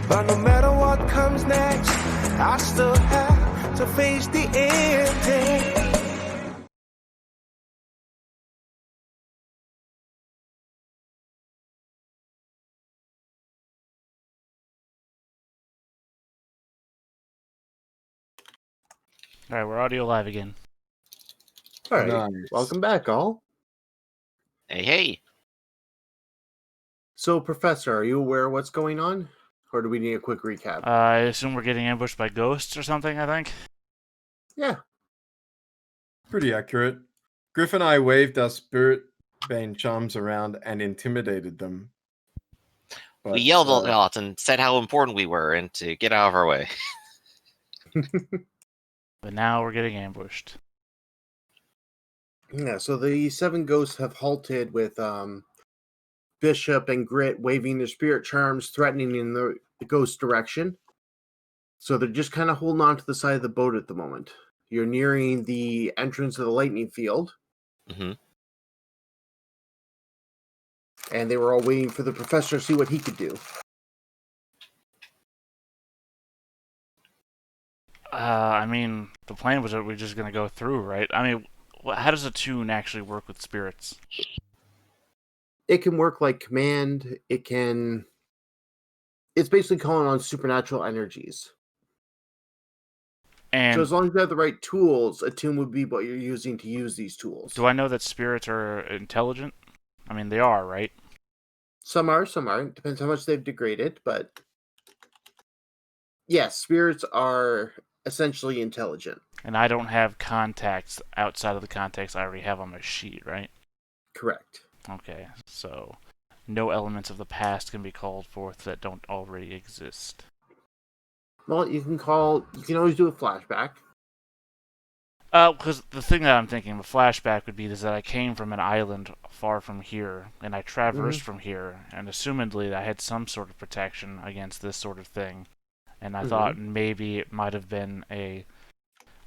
But no matter what comes next, I still have to face the ending. Alright, we're audio live again. Alright, Nice. welcome back, all. Hey, hey. So, Professor, are you aware of what's going on? Or do we need a quick recap? I assume we're getting ambushed by ghosts or something, I think? Yeah. Pretty accurate. Griff and I waved our spirit bane charms around and intimidated them. We yelled a lot and said how important we were and to get out of our way. But now we're getting ambushed. Yeah, so the 7 ghosts have halted with Bishop and Grit waving their spirit charms, threatening in the ghost direction. So they're just kind of holding on to the side of the boat at the moment. You're nearing the entrance of the lightning field. Mm-hmm. And they were all waiting for the professor to see what he could do. I mean, the plan was that we're just going to go through, right? I mean, how does a tune actually work with spirits? It can work like command. It's basically calling on supernatural energies. And So as long as you have the right tools, a tune would be what you're using to use these tools. do I know that spirits are intelligent? I mean, they are, right? Some are, some aren't. Depends how much they've degraded, but yes, spirits are essentially intelligent. And I don't have contacts outside of the contacts I already have on my sheet, right? Correct. Okay, so no elements of the past can be called forth that don't already exist. Well, you can always do a flashback. Because the thing that I'm thinking, the flashback would be is that I came from an island far from here, and I traversed from here, and assumedly I had some sort of protection against this sort of thing, and I thought maybe it might have been a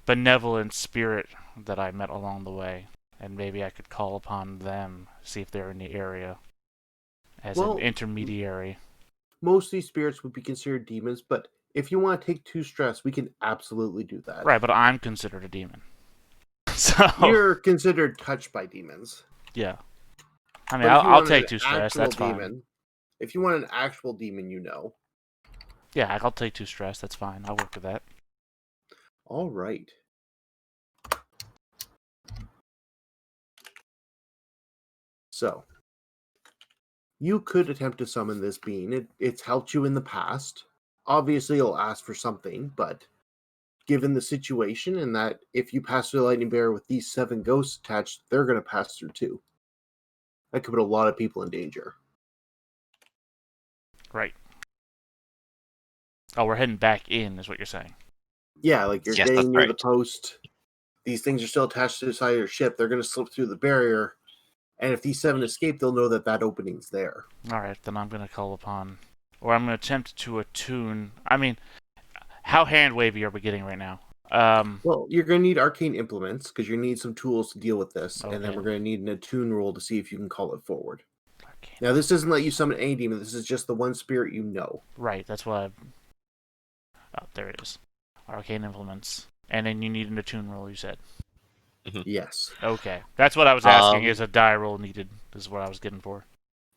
benevolent spirit that I met along the way, and maybe I could call upon them, see if they're in the area, as an intermediary. Most of these spirits would be considered demons, but if you want to take 2 stress, we can absolutely do that. Right, but I'm considered a demon. So You're considered touched by demons. yeah. I mean, I'll take 2 stress, that's fine. If you want an actual demon, Yeah, I'll take 2 stress, that's fine. I'll work with that. All right. So, you could attempt to summon this being. It's helped you in the past. Obviously, it'll ask for something, but given the situation and that if you pass through the lightning barrier with these 7 ghosts attached, they're going to pass through too. That could put a lot of people in danger. Right. Oh, we're heading back in, is what you're saying. Yeah, like you're Yes, getting that's near right. the post. These things are still attached to the side of your ship. They're going to slip through the barrier. And if these 7 escape, they'll know that opening's there. Alright, then I'm going to call upon... Or I'm going to attempt to attune... I mean, how hand-wavy are we getting right now? Well, you're going to need arcane implements, because you need some tools to deal with this. Okay. And then we're going to need an attune roll to see if you can call it forward. Now, this doesn't let you summon any demon. This is just the one spirit you know. Right, that's what I've... Oh, there it is. Arcane implements. And then you need an attune roll, you said. Yes. Okay. That's what I was asking, is a die roll needed, is what I was getting for.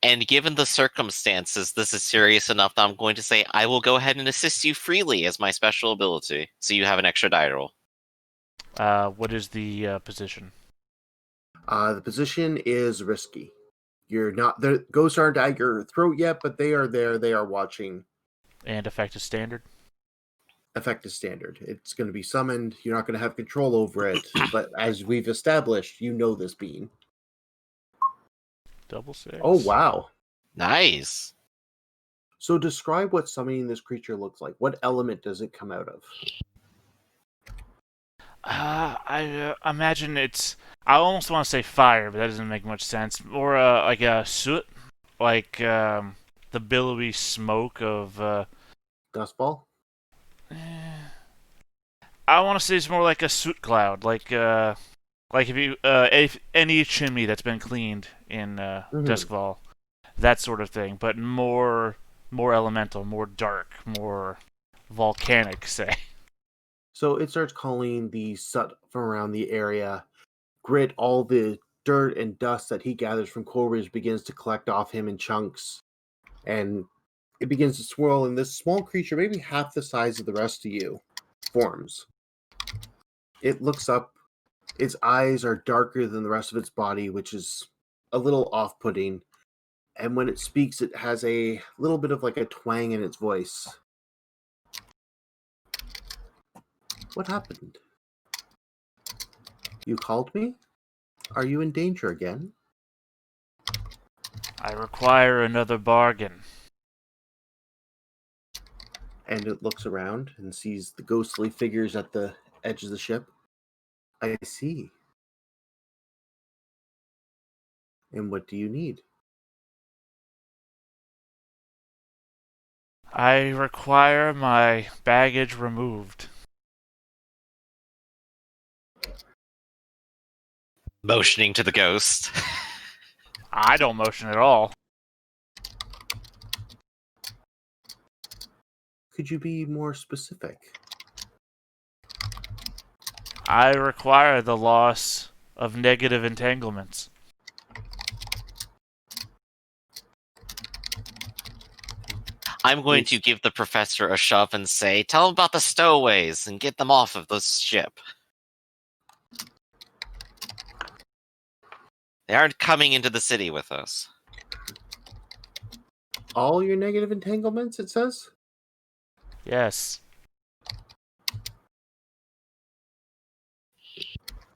And given the circumstances, this is serious enough that I'm going to say I will go ahead and assist you freely as my special ability, so you have an extra die roll. What is the position? The position is risky. You're not... The ghosts aren't at your throat yet, but they are there. They are watching. And effective standard? Effective standard. It's going to be summoned. You're not going to have control over it. But as we've established, you know this being. Double 6. Oh, wow. Nice. So describe what summoning this creature looks like. What element does it come out of? I imagine it's... I almost want to say fire, but that doesn't make much sense. Or like a soot? Like the billowy smoke of... Dust ball? I want to say it's more like a soot cloud. Like if any chimney that's been cleaned in Duskfall. That sort of thing. But more more elemental, more dark, more volcanic, say. So it starts calling the soot from around the area. Grit, all the dirt and dust that he gathers from Coleridge begins to collect off him in chunks. And it begins to swirl, and this small creature, maybe half the size of the rest of you, forms. It looks up. Its eyes are darker than the rest of its body, which is a little off-putting. And when it speaks, it has a little bit of like a twang in its voice. What happened? You called me? Are you in danger again? I require another bargain. And it looks around and sees the ghostly figures at the edge of the ship. I see. And what do you need? I require my baggage removed. Motioning to the ghost. I don't motion at all. Could you be more specific? I require the loss of negative entanglements. I'm going to give the professor a shove and say, tell him about the stowaways and get them off of this ship. They aren't coming into the city with us. All your negative entanglements, it says? Yes.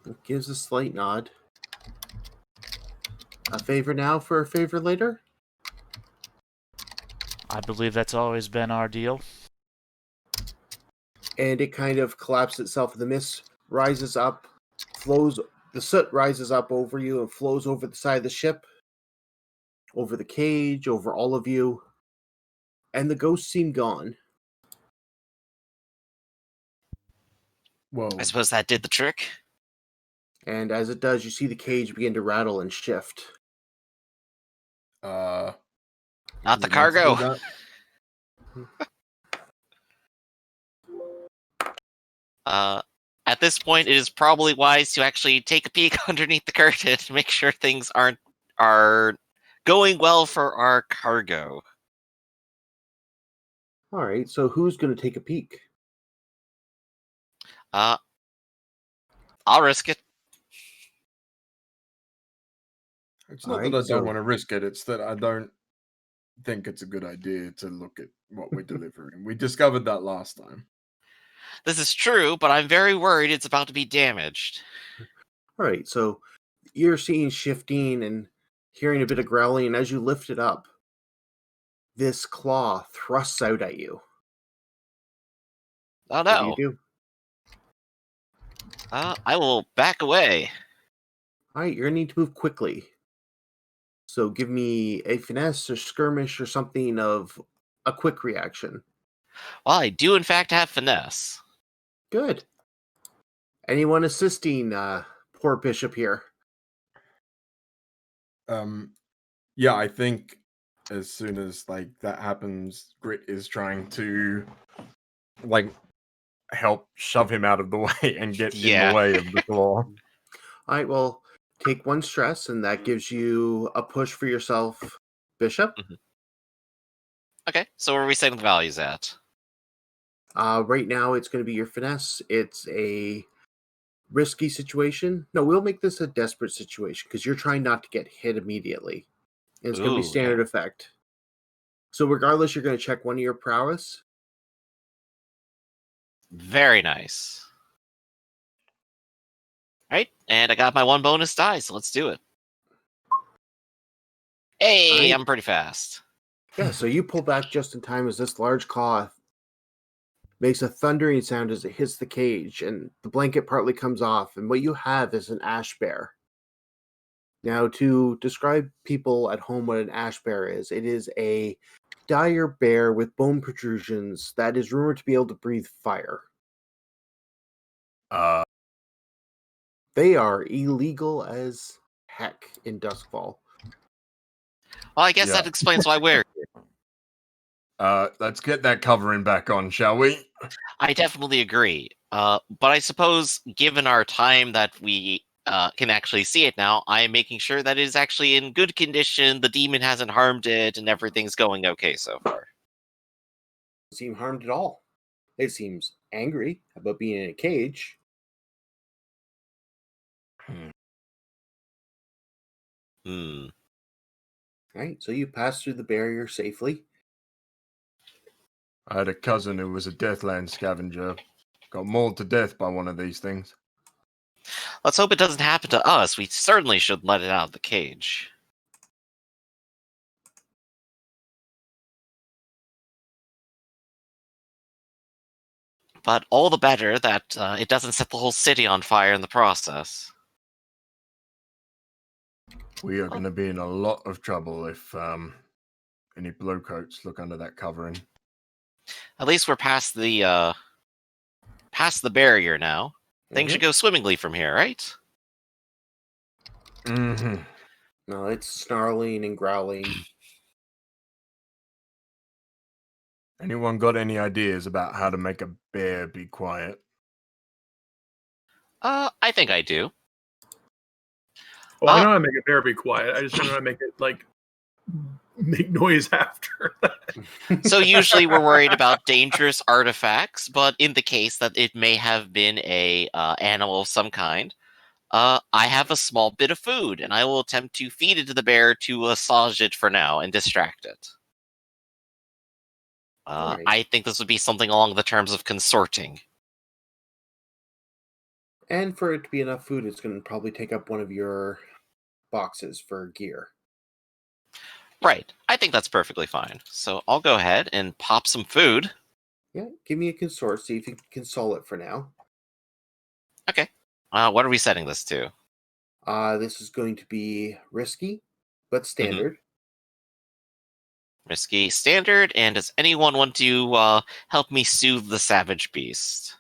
It gives a slight nod. A favor now for a favor later? I believe that's always been our deal. And it kind of collapses itself. The mist rises up, flows. The soot rises up over you and flows over the side of the ship, over the cage, over all of you. And the ghosts seem gone. Whoa. I suppose that did the trick. And as it does, you see the cage begin to rattle and shift. Not the Is it meant to cargo. do that? At this point, it is probably wise to actually take a peek underneath the curtain to make sure things are going well for our cargo. All right, so who's going to take a peek? I'll risk it. It's not Alright, that I don't so- want to risk it, it's that I don't think it's a good idea to look at what we're delivering. We discovered that last time. This is true, but I'm very worried it's about to be damaged. All right, so you're seeing shifting and hearing a bit of growling, and as you lift it up, this claw thrusts out at you. Oh What no. do you do? I will back away. All right, you're going to need to move quickly. So give me a finesse or skirmish or something of a quick reaction. Well, I do in fact have finesse. Good. Anyone assisting poor Bishop here? Yeah, I think as soon as like that happens, Grit is trying to like help shove him out of the way and get in Yeah. the way of the claw. All right, well, take one stress, and that gives you a push for yourself, Bishop. Okay, so where are we setting the values at? Right now, it's going to be your finesse. It's a risky situation. No, we'll make this a desperate situation because you're trying not to get hit immediately. And it's going to be Ooh, standard effect. So regardless, you're going to check one of your prowess. Very nice. Alright, and I got my one bonus die, so let's do it. Hey, Alright. I'm pretty fast. Yeah, so you pull back just in time as this large claw makes a thundering sound as it hits the cage, and the blanket partly comes off, and what you have is an ash bear. Now, to describe people at home what an ash bear is, it is a dire bear with bone protrusions that is rumored to be able to breathe fire. They are illegal as heck in Duskfall. Well, I guess Yeah. that explains why we're here. Let's get that covering back on, shall we? I definitely agree. But I suppose, given our time that we can actually see it now, I am making sure that it is actually in good condition, the demon hasn't harmed it, and everything's going okay so far. Doesn't seem harmed at all. It seems angry about being in a cage. Hmm. Right, so you pass through the barrier safely. I had a cousin who was a Deathland scavenger. Got mauled to death by one of these things. Let's hope it doesn't happen to us. We certainly should let it out of the cage. But all the better that it doesn't set the whole city on fire in the process. We are going to be in a lot of trouble if any blowcoats look under that covering. At least we're past the barrier now. Things Mhm. should go swimmingly from here, right? Mm-hmm. No, it's snarling and growling. Anyone got any ideas about how to make a bear be quiet? I think I do. Well, I know how to make a bear be quiet. I just don't know how to make it make noise after. So usually we're worried about dangerous artifacts, but in the case that it may have been a animal of some kind, I have a small bit of food, and I will attempt to feed it to the bear to assuage it for now and distract it. Alright. I think this would be something along the terms of consorting. And for it to be enough food, it's going to probably take up one of your boxes for gear. Right. I think that's perfectly fine. So I'll go ahead and pop some food. Yeah, give me a consort, see if you can console it for now. Okay. What are we setting this to? This is going to be risky, but standard. Risky standard, and does anyone want to help me soothe the savage beast?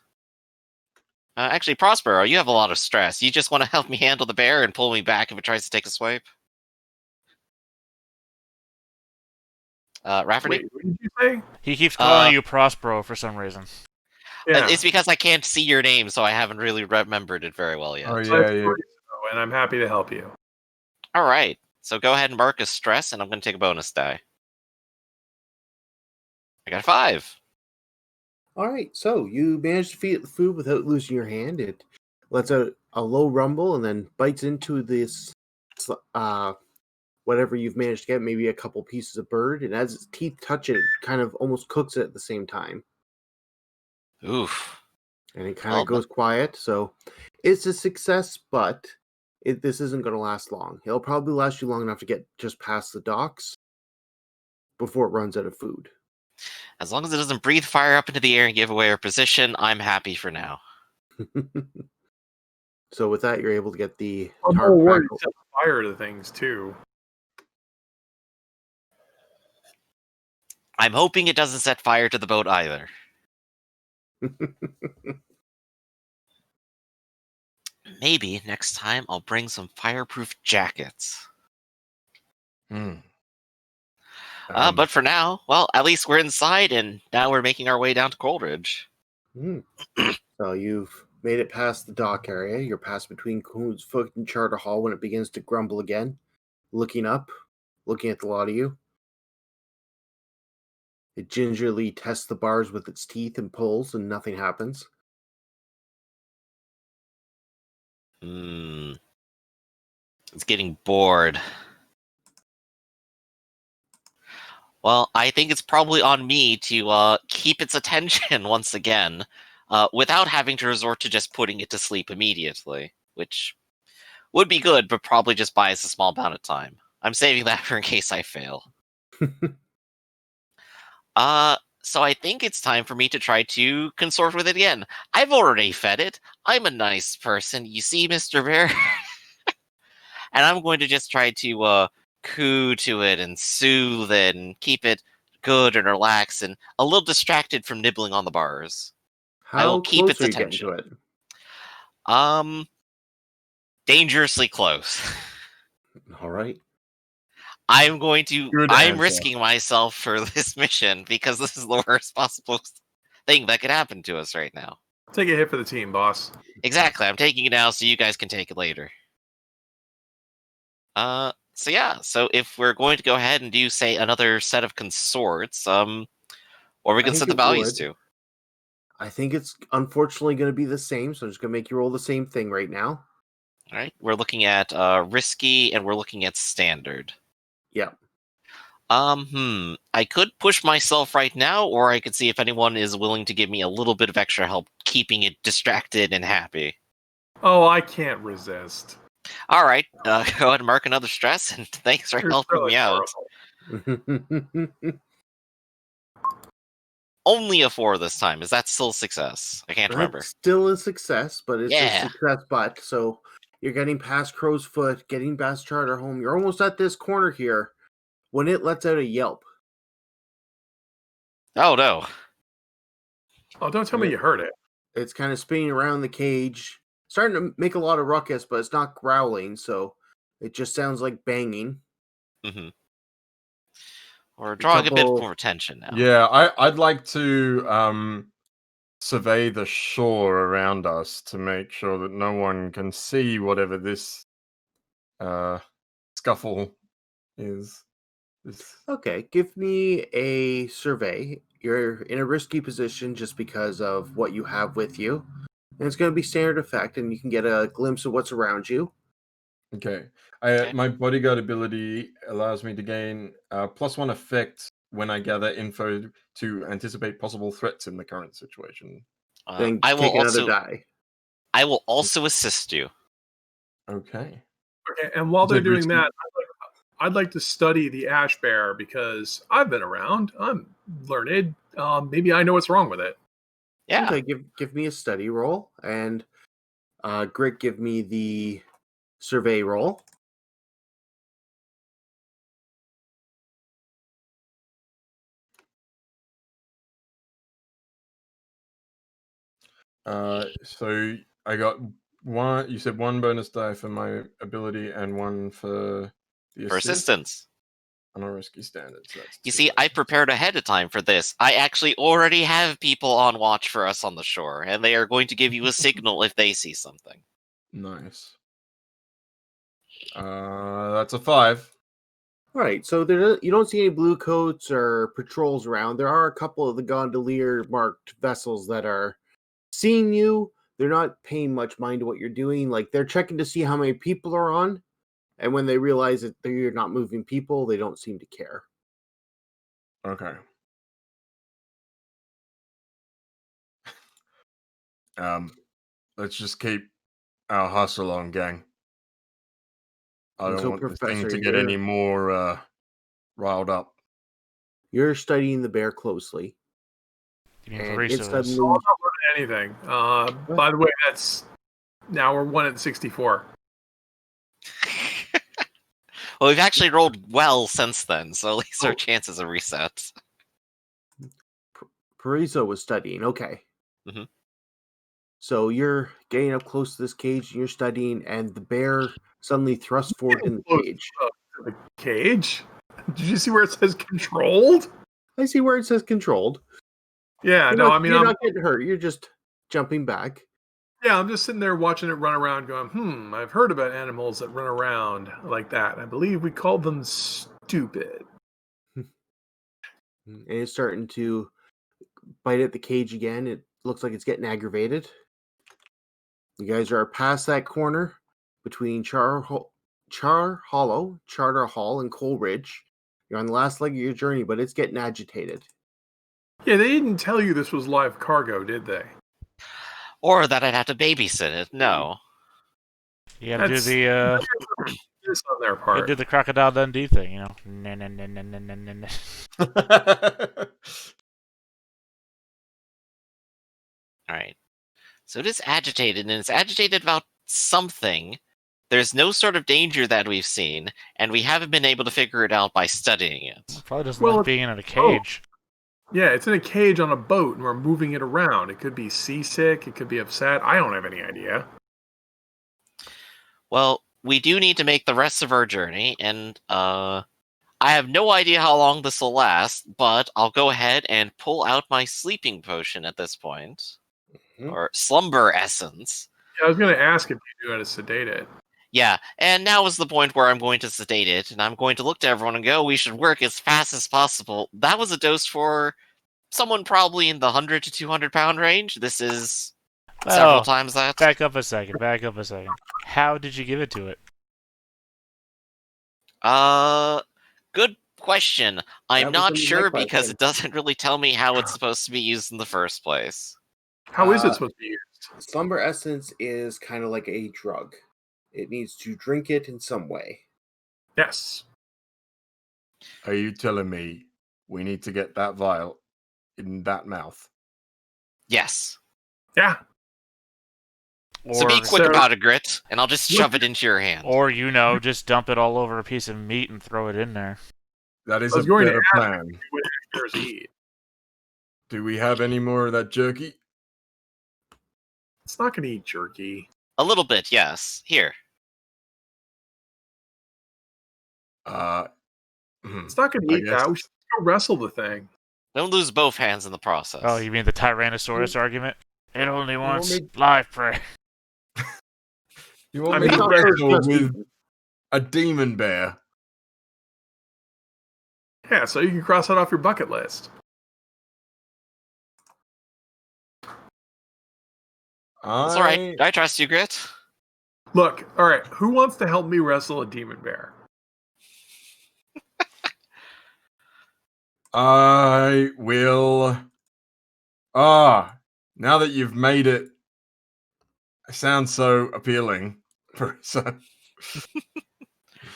Actually, Prospero, you have a lot of stress. You just want to help me handle the bear and pull me back if it tries to take a swipe? Rafferty? Wait, what did you say? He keeps calling you Prospero for some reason. Yeah, It's because I can't see your name, so I haven't really remembered it very well yet. Oh, so yeah, that's yeah. pretty slow, and I'm happy to help you. All right. So go ahead and mark as stress, and I'm going to take a bonus die. I got a 5. All right, so you manage to feed it the food without losing your hand. It lets out a low rumble and then bites into this, whatever you've managed to get, maybe a couple pieces of bird. And as its teeth touch it, it kind of almost cooks it at the same time. Oof. And it kind Well, of goes quiet. So it's a success, but this isn't going to last long. It'll probably last you long enough to get just past the docks before it runs out of food. As long as it doesn't breathe fire up into the air and give away our position, I'm happy for now. So with that, you're able to get the I'm tarp more worried back. set fire to things too. I'm hoping it doesn't set fire to the boat either. Maybe next time I'll bring some fireproof jackets. But for now, well, at least we're inside, and now we're making our way down to Coldridge. So you've made it past the dock area. You're past between Coon's Foot and Charter Hall when it begins to grumble again. Looking up, looking at the lot of you. It gingerly tests the bars with its teeth and pulls, and nothing happens. It's getting bored. Well, I think it's probably on me to keep its attention once again, without having to resort to just putting it to sleep immediately, which would be good, but probably just buys a small amount of time. I'm saving that for in case I fail. So I think it's time for me to try to consort with it again. I've already fed it. I'm a nice person, you see, Mr. Bear? And I'm going to just try to coo to it and soothe it and keep it good and relaxed and a little distracted from nibbling on the bars. I will How keep close its are you getting attention. to it? Dangerously close. All right. I'm Good answer. risking myself for this mission because this is the worst possible thing that could happen to us right now. Take a hit for the team, boss. Exactly. I'm taking it now so you guys can take it later. So yeah, so if we're going to go ahead and do, say, another set of consorts, or we can think set the it values would. to. I think it's unfortunately going to be the same, so I'm just going to make you roll the same thing right now. All right, we're looking at risky and we're looking at standard. Yeah. I could push myself right now, or I could see if anyone is willing to give me a little bit of extra help keeping it distracted and happy. Oh, I can't resist. All right, go ahead and mark another stress, and thanks for You're helping so me out. adorable. Only a 4 this time. Is that still a success? I can't remember. It's still a success, but it's a Yeah. success. But so you're getting past Crow's Foot, getting past Charter Home. You're almost at this corner here when it lets out a yelp. Oh no. Oh, don't tell me you heard it. It's kind of spinning around the cage, starting to make a lot of ruckus, but it's not growling, so it just sounds like banging. Mm-hmm. We're drawing a bit more attention now. Yeah, I'd like to survey the shore around us to make sure that no one can see whatever this scuffle is. Okay, give me a survey. You're in a risky position just because of what you have with you. And it's going to be standard effect, and you can get a glimpse of what's around you. Okay. Okay. My bodyguard ability allows me to gain +1 effect when I gather info to anticipate possible threats in the current situation. Then I will take another also die. I will also assist you. Okay. Okay, and while You they're said doing risky- that, I'd like to study the ash bear because I've been around. I'm learned. Maybe I know what's wrong with it. Yeah. Okay, give me a study roll, and Grit, give me the survey roll. So I got one. You said 1 bonus die for my ability and 1 for the For assistance. on a risky standard. So that's You 2 see, I bonus. prepared ahead of time for this. I actually already have people on watch for us on the shore, and they are going to give you a signal if they see something. Nice. That's a 5. All right, so you don't see any blue coats or patrols around. There are a couple of the gondolier marked vessels that are seeing you. They're not paying much mind to what you're doing. Like, they're checking to see how many people are on, and when they realize that you're not moving people, they don't seem to care. Okay. Let's just keep our hustle on, gang. I And don't so, want this thing Professor, to get any more riled up. you're studying the bear closely. You mean And Parisa it is. suddenly, I'm not learning anything. By the way, that's now we're 1 at 64. Well, we've actually rolled well since then, so at least our chances are reset. Parisa was studying. Okay. Mhm. So you're getting up close to this cage, and you're studying, and the bear suddenly thrusts forward in the Close cage. to the cage? Did you see where it says controlled? I see where it says controlled. Yeah, You're no, not, I mean, you're I'm not getting hurt. You're just jumping back. just sitting there watching it run around, going, I've heard about animals that run around like that. I believe we call them stupid. And it's starting to bite at the cage again. It looks like it's getting aggravated. You guys are past that corner between Charter Hall, and Coleridge. You're on the last leg of your journey, but it's getting agitated. Yeah, they didn't tell you this was live cargo, did they? Or that I'd have to babysit it. No. You gotta do That's- the This on their you gotta part. do the Crocodile Dundee thing, you know. Nah, nah, nah, nah, nah, nah, nah, nah. All right. So it is agitated, and it's agitated about something. There's no sort of danger that we've seen, and we haven't been able to figure it out by studying it. Probably doesn't Well, like being in a cage. Yeah, it's in a cage on a boat, and we're moving it around. It could be seasick. It could be upset. I don't have any idea. Well, we do need to make the rest of our journey, and I have no idea how long this will last, but I'll go ahead and pull out my sleeping potion at this point. Mhm. Or slumber essence. Yeah, I was going to ask if you knew how to sedate it. Yeah, and now is the point where I'm going to sedate it, and I'm going to look to everyone and go, we should work as fast as possible. That was a dose for someone probably in the 100 to 200 pound range. This is several times that. Back up a second. How did you give it to it? Good question. I'm That was not in the sure mic by because then. it doesn't really tell me how it's supposed to be used in the first place. How is it Uh, supposed to be used? Slumber essence is kind of like a drug. It needs to drink it in some way. Yes. Are you telling me we need to get that vial in that mouth? Yes. Yeah. So be Or, quick So- about it, Grit, and I'll just shove it into your hand. or just dump it all over a piece of meat and throw it in there. That is I a was going to better ask plan. What actors eat? Do we have any more of that jerky? It's not going to eat jerky. A little bit, yes. Here. Hmm, It's not going to I eat that. guess- We should go wrestle the thing. Don't lose both hands in the process. Oh, you mean the Tyrannosaurus argument? It only wants me- live prey. You want I me mean, to it's wrestle just with eaten. a demon bear? Yeah, so you can cross that off your bucket list. It's alright. I trust you, Grit. Look, all right, who wants to help me wrestle a demon bear? I will. Now that you've made it sound so appealing, so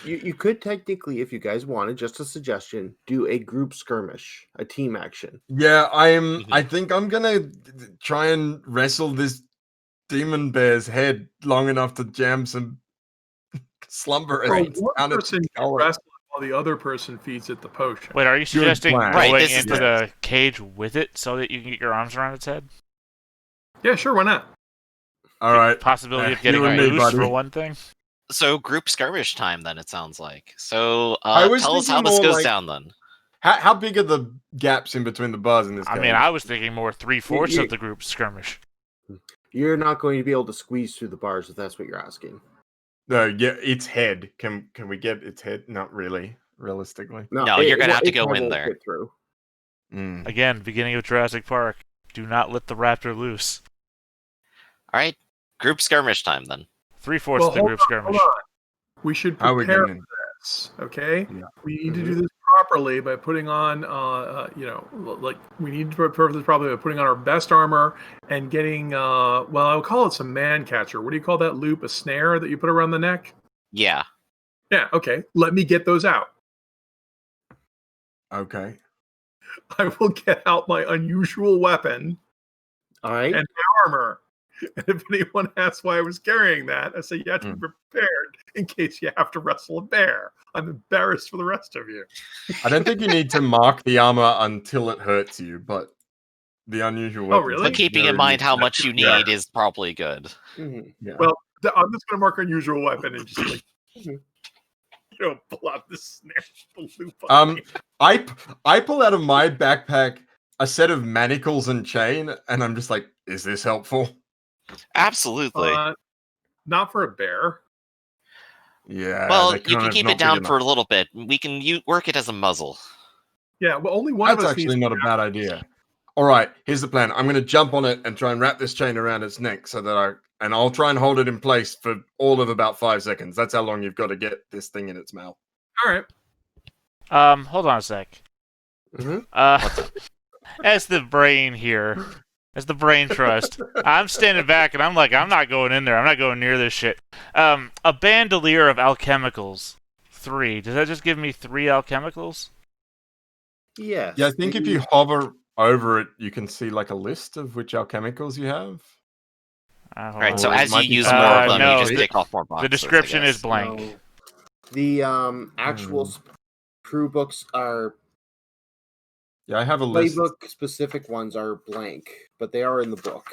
You could technically, if you guys wanted, just a suggestion, do a group skirmish, a team action. yeah, Mhm. I think I'm gonna try and wrestle this demon bear's head long enough to jam some slumber So essence one down its person can gullet. wrestle it while the other person feeds it the potion. Wait, are you suggesting plan. Right, going this is into the cage with it so that you can get your arms around its head? Yeah, sure, why not? All right, Possibility of getting you and me, loose buddy. for one thing. So group skirmish time then, it sounds like. So I was tell us how thinking this more goes like- down then. How big are the gaps in between the bars in this I game? mean, I was thinking more 3/4 You- of the group skirmish. You're not going to be able to squeeze through the bars if that's what you're asking. No, yeah, its head. Can we get its head? Not really, realistically. No, you're gonna have to its go head in won't there. fit through. Mm. Again, beginning of Jurassic Park. Do not let the raptor loose. Alright. Group skirmish time then. 3/4 Well, of the hold group on, skirmish. hold on. We should How are we prepare getting in? for this, okay? Yeah. We need to do this properly by putting on, we need to prepare for this properly by putting on our best armor and getting, I would call it some man catcher. What do you call that loop? A snare that you put around the neck? Yeah. Yeah, okay. Let me get those out. Okay. I will get out my unusual weapon, All right. And- armor. And if anyone asks why I was carrying that, I say you have to be prepared in case you have to wrestle a bear. I'm embarrassed for the rest of you. I don't think you need to mark the armor until it hurts you, but the unusual. Oh, weapons really? But is keeping in very mind how useful. much you need is probably good. Mhm. Yeah. Well, I'm just going to mark unusual weapon and just like, pull out the snare. The loop on me. I pull out of my backpack a set of manacles and chain, and I'm just like, is this helpful? Absolutely. Not for a bear. Yeah. well, they're you kind can of keep not it down big for enough. a little bit. We can work it as a muzzle. Yeah, well, only one That's of us actually needs not a bad idea. All right, here's the plan. I'm going to jump on it and try and wrap this chain around its neck so that I'll try and hold it in place for all of about 5 seconds. That's how long you've got to get this thing in its mouth. All right. Hold on a sec. Mhm. As the brain here, as the brain trust, I'm standing back and I'm like, I'm not going in there. I'm not going near this shit. A bandolier of alchemicals. 3. Does that just give me 3 alchemicals? Yes. Yeah, I think if you hover over it, you can see like a list of which alchemicals you have. Right, so Or it as you might be use some- more of them, no, you just the- tick off more boxes. The description I is guess. blank. No. The actual crew books are Yeah, I have a list. playbook specific ones are blank, but they are in the book.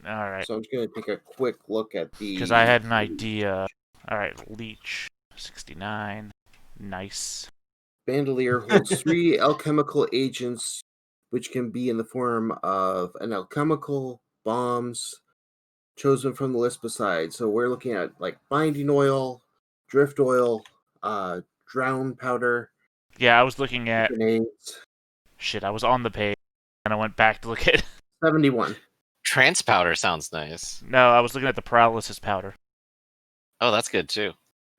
All right. So I'm just going to take a quick look at the. Because I had an idea. All right, leech 69. Nice. bandolier holds 3 alchemical agents, which can be in the form of an alchemical, bombs, chosen from the list beside. So we're looking at like binding oil, drift oil, drown powder, Yeah, I was looking at... grenades. Shit, I was on the page, and I went back to look at... 71. Trance powder sounds nice. No, I was looking at the paralysis powder. Oh, that's good too.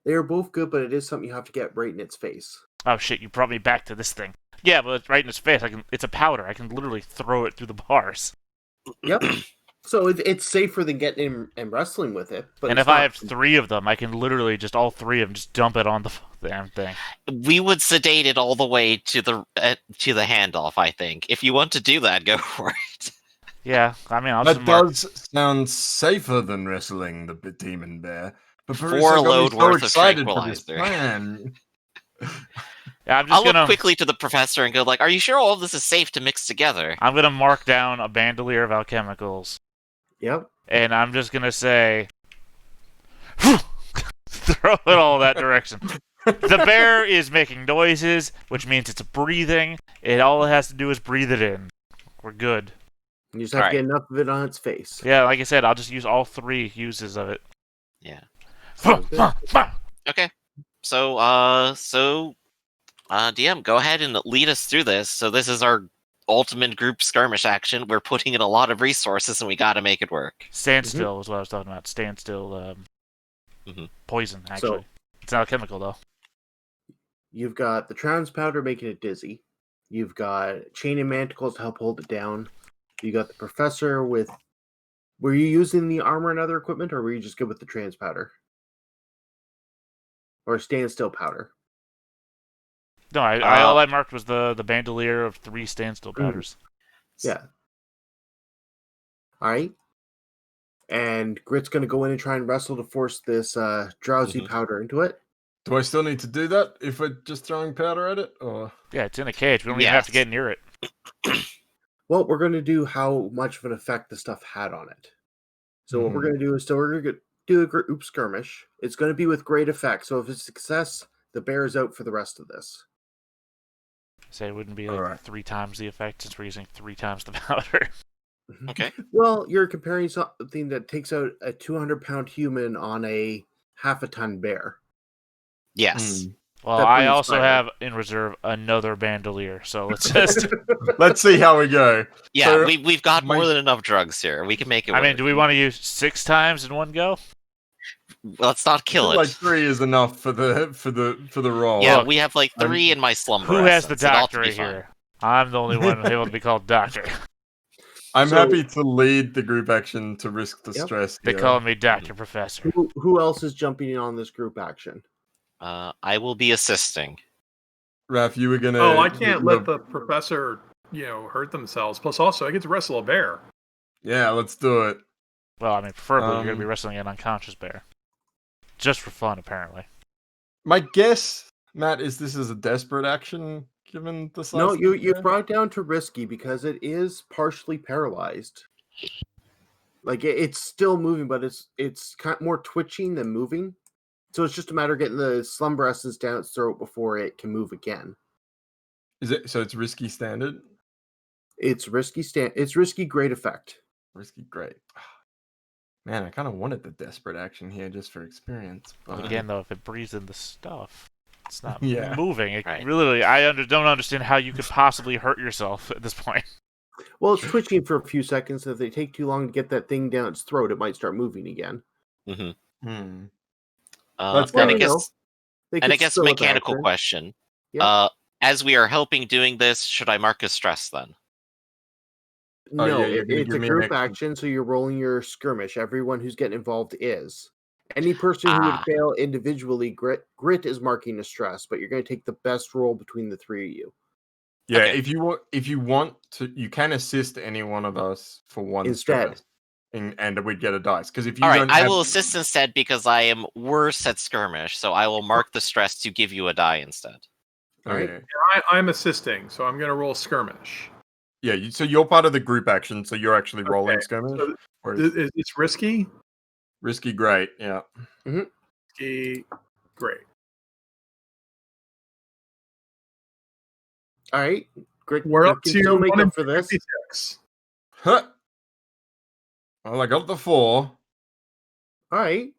They are both good, but it is something you have to get right in its face. Oh shit, you brought me back to this thing. Yeah, but it's right in his face. It's a powder. I can literally throw it through the bars. Yep. So it's safer than getting in and wrestling with it. But And it's if I not- have 3 of them, I can literally just all 3 of them just dump it on the damn thing. We would sedate it all the way to the handoff. I think if you want to do that, go for it. Yeah, I mean, I'll That just mark... does sound safer than wrestling the demon bear. But 4 Marissa got me load so worth of excited for this tranquilizer. plan. Yeah, I'm just I'll gonna... look quickly to the professor and go like, "Are you sure all of this is safe to mix together?" I'm gonna mark down a bandolier of alchemicals, Yep. and I'm just gonna say... throw it all that direction. The bear is making noises, which means it's breathing. All it has to do is breathe it in. We're good. You just have to get enough of it on its face. Yeah, like I said, I'll just use all 3 uses of it. Yeah. Sounds good. Okay. So, DM, go ahead and lead us through this. So this is our ultimate group skirmish action. We're putting in a lot of resources, and we got to make it work. Standstill is what I was talking about. Standstill poison, actually. It's not a chemical, though. You've got the trans powder making it dizzy. You've got chain and manticles to help hold it down. You got the professor with... Were you using the armor and other equipment, or were you just good with the trans powder? Or standstill powder? No, all I marked was the bandolier of 3 standstill powders. Yeah. Alright. And Grit's going to go in and try and wrestle to force this drowsy powder into it. Do I still need to do that if we're just throwing powder at it? Or Yeah, it's in a cage. We don't even have to get near it. Well, we're going to do how much of an effect the stuff had on it. So what we're going to do is we're going to do a group skirmish. It's going to be with great effect. So if it's a success, the bear is out for the rest of this. Say it wouldn't be like 3 times the effect since we're using 3 times the powder. Okay. Well, you're comparing something that takes out a 200-pound human on a half-a-ton bear. Yes. Well, I also have in reserve another bandolier, so let's just... let's see how we go. Yeah, So, we've got more than enough drugs here. We can make it work. I mean, do we want to use 6 times in one go? Let's not kill it. Like 3 is enough for the roll. Yeah, Look, we have like 3 in my slumber. Who has the essence. It ought to doctor be here? I'm the only one able to be called doctor. I'm happy to lead the group action to risk the stress. They here. call me Doctor Professor. Who else is jumping in on this group action? I will be assisting. Raph, you were gonna. Oh, I can't let the professor, hurt themselves. Plus, also, I get to wrestle a bear. Yeah, let's do it. Well, I mean, preferably you're going to be wrestling an unconscious bear. Just for fun, apparently. My guess, Matt, is this is a desperate action given the size. No, of you the bear? brought it down to risky because it is partially paralyzed. Like it's still moving, but it's kind of more twitching than moving. So it's just a matter of getting the slumber essence down its throat before it can move again. Is it so? It's risky standard. It's risky It's risky great effect. Risky great. Man, I kind of wanted the desperate action here just for experience. But... Again, though, if it breathes in the stuff, it's not Yeah. moving. It Right. Really, don't understand how you could possibly hurt yourself at this point. Well, it's twitching for a few seconds. If they take too long to get that thing down its throat, it might start moving again. Mm-hmm. That's And I good. guess, They and I could guess slow it mechanical down. question. Yeah. As we are helping doing this, should I mark as stress then? No, yeah, you're gonna it's give a me an group extra- action, so you're rolling your skirmish. Everyone who's getting involved is. Any person who would Ah. fail individually, grit is marking a stress, but you're going to take the best roll between the 3 of you. Yeah, Okay. if you want to, you can assist any one of us for one Instead. stress, and we'd get a dice. Because if you All right, don't I have- will assist instead because I am worse at skirmish, so I will mark the stress to give you a die instead. Alright. Okay. I'm assisting, so I'm going to roll skirmish. Yeah, so you're part of the group action, so you're actually rolling Okay, skirmish. so Or It's risky. risky, great. Yeah. Risky, great. All right, Grit, We're you up can to still make 1 in up for this. 56. Huh. Well, I got the 4. All right.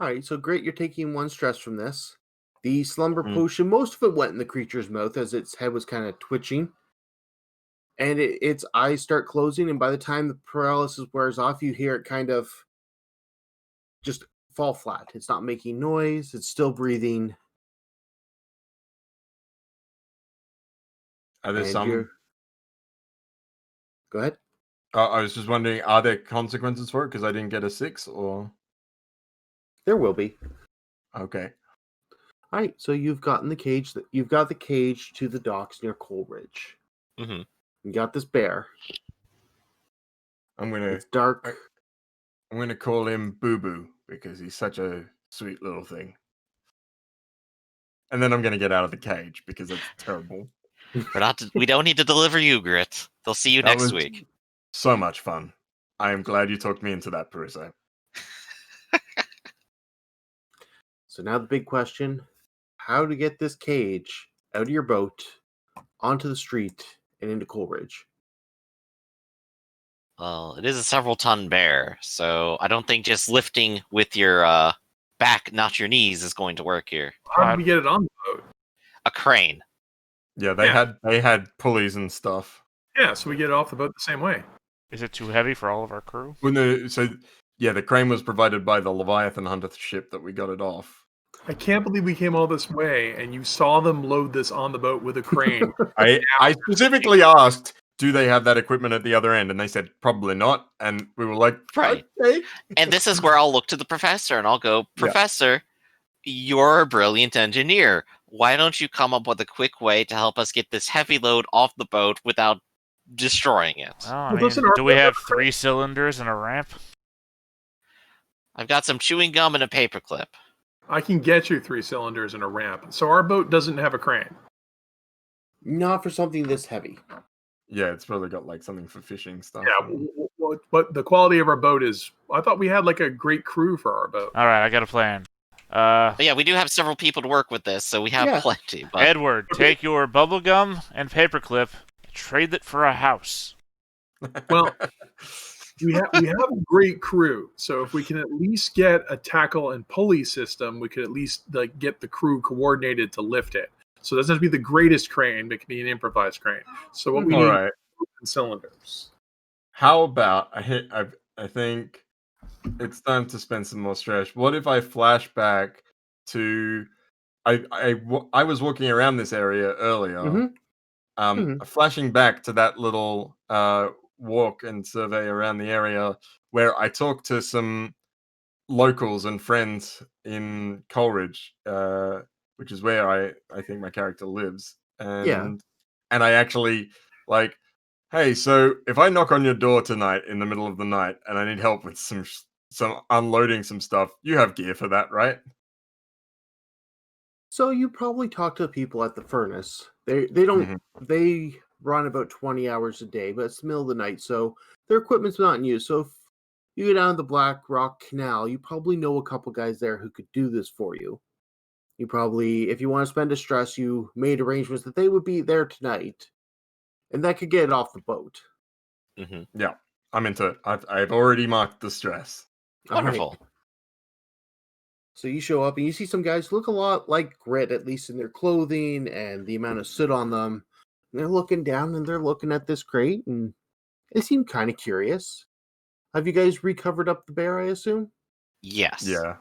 All right, so Grit, you're taking 1 stress from this. The slumber potion, most of it went in the creature's mouth as its head was kind of twitching. And its eyes start closing, and by the time the paralysis wears off, you hear it kind of just fall flat. It's not making noise, it's still breathing. Are there And some? Go ahead. I was just wondering, are there consequences for it because I didn't get a 6? Or There will be. okay, All right, so you've gotten the cage. You've got the cage to the docks near Coleridge. Mm-hmm. You got this bear. I'm gonna It's dark. I'm gonna call him Boo Boo because he's such a sweet little thing. And then I'm gonna get out of the cage because that's terrible. We don't need to deliver you, Grit. They'll see you That next was week. so much fun. I am glad you talked me into that, Peruso. So now the big question: how to get this cage out of your boat, onto the street, and into Coleridge? Well, it is a several-ton bear, so I don't think just lifting with your back, not your knees, is going to work here. How did we get it on the boat? A crane. Yeah, they had pulleys and stuff. Yeah, so we get it off the boat the same way. Is it too heavy for all of our crew? Well, no, so yeah, the crane was provided by the Leviathan Hunter ship that we got it off. I can't believe we came all this way and you saw them load this on the boat with a crane. I specifically asked, do they have that equipment at the other end? And they said probably not. And we were like, Right. okay. And this is where I'll look to the professor and I'll go, Professor, you're a brilliant engineer. Why don't you come up with a quick way to help us get this heavy load off the boat without destroying it? Oh, I Well, mean, listen, do we have 3 cylinders and a ramp? I've got some chewing gum and a paperclip. I can get you 3 cylinders and a ramp. So our boat doesn't have a crane. Not for something this heavy. Yeah, it's probably got like something for fishing stuff. Yeah, but the quality of our boat is. I thought we had like a great crew for our boat. All right, I got a plan. But yeah, we do have several people to work with this, so we have plenty. But Edward, take your bubblegum and paperclip, trade it for a house. Well, we have a great crew, so if we can at least get a tackle and pulley system, we could at least like get the crew coordinated to lift it. So it doesn't have to be the greatest crane, but it can be an improvised crane. So what we All need right. is cylinders. How about I think it's time to spend some more stress. What if I flash back to I was walking around this area earlier. Flashing back to that little walk and survey around the area where I talked to some locals and friends in Coleridge, which is where I think my character lives. And I actually like, hey, so if I knock on your door tonight in the middle of the night and I need help with some unloading some stuff, you have gear for that, right? So you probably talk to the people at the furnace. They don't they run about 20 hours a day, but it's the middle of the night, so their equipment's not in use. So if you go down to the Black Rock Canal, you probably know a couple guys there who could do this for you. You probably, if you want to spend a stress, you made arrangements that they would be there tonight, and that could get it off the boat. Yeah, I'm into it. I've already marked the stress. Wonderful. Right. So you show up and you see some guys look a lot like Grit, at least in their clothing and the amount of soot on them. And they're looking down and they're looking at this crate and they seem kind of curious. Have you guys recovered up the bear, I assume? Yes. Yeah.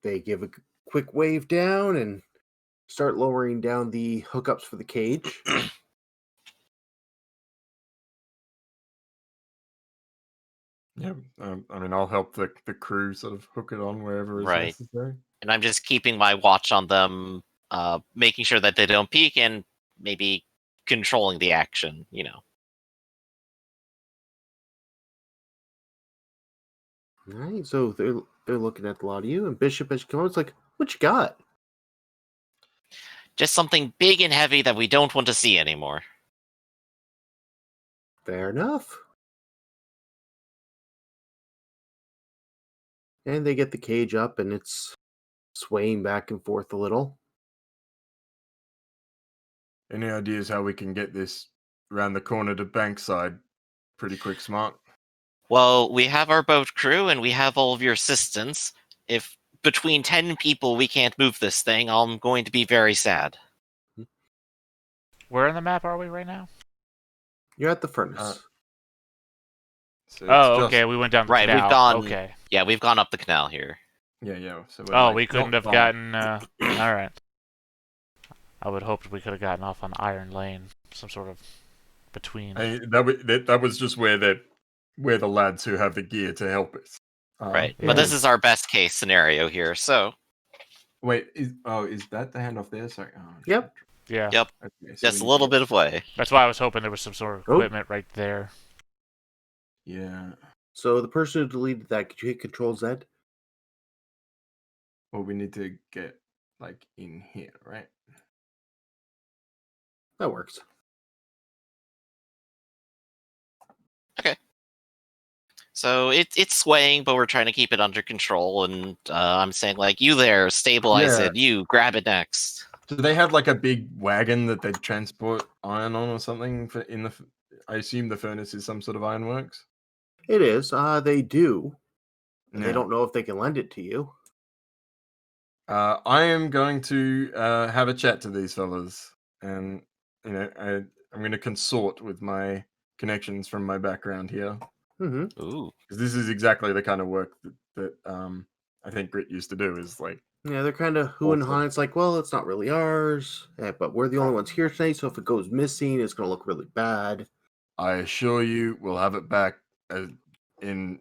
They give a quick wave down and start lowering down the hookups for the cage. Yeah, I mean, I'll help the crew sort of hook it on wherever is necessary. And I'm just keeping my watch on them, making sure that they don't peek and maybe controlling the action, you know. All right, so they're looking at a lot of you, and Bishop, as you come out, it's like, what you got? Just something big and heavy that we don't want to see anymore. Fair enough. And they get the cage up, and it's swaying back and forth a little. Any ideas how we can get this around the corner to Bankside pretty quick, smart? Well, we have our boat crew and we have all of your assistants. If between 10 people we can't move this thing, I'm going to be very sad. Where on the map are we right now? You're at the furnace. So Oh, it's okay. just- We went down the Right, we've canal. gone- Okay. Yeah, we've gone up the canal here. Yeah. So we're Oh, like we couldn't not have far. gotten. All right. I would hope we could have gotten off on Iron Lane, some sort of between. That was just where the lads who have the gear to help us. Right. yeah. But this is our best case scenario here, so Wait, is that the handoff there? Sorry. Oh, Yep. Yeah. Yep. Okay, so just a we little need bit of way. That's why I was hoping there was some sort of Oh. equipment right there. Yeah. So the person who deleted that, could you hit Control Z? Well, we need to get like in here, right? That works. So it's swaying, but we're trying to keep it under control. And I'm saying, like, you there, stabilize Yeah. it. You grab it next. Do they have like a big wagon that they transport iron on or something for in the? I assume the furnace is some sort of ironworks. It is. They do. Yeah. They don't know if they can lend it to you. I am going to have a chat to these fellas, and I'm going to consort with my connections from my background here, Mm-hmm. Ooh. because this is exactly the kind of work that I think Grit used to do. Is like, Yeah, they're kind of who and Awful. ha. It's like, well, it's not really ours, but we're the only ones here tonight. So if it goes missing, it's going to look really bad. I assure you, we'll have it back in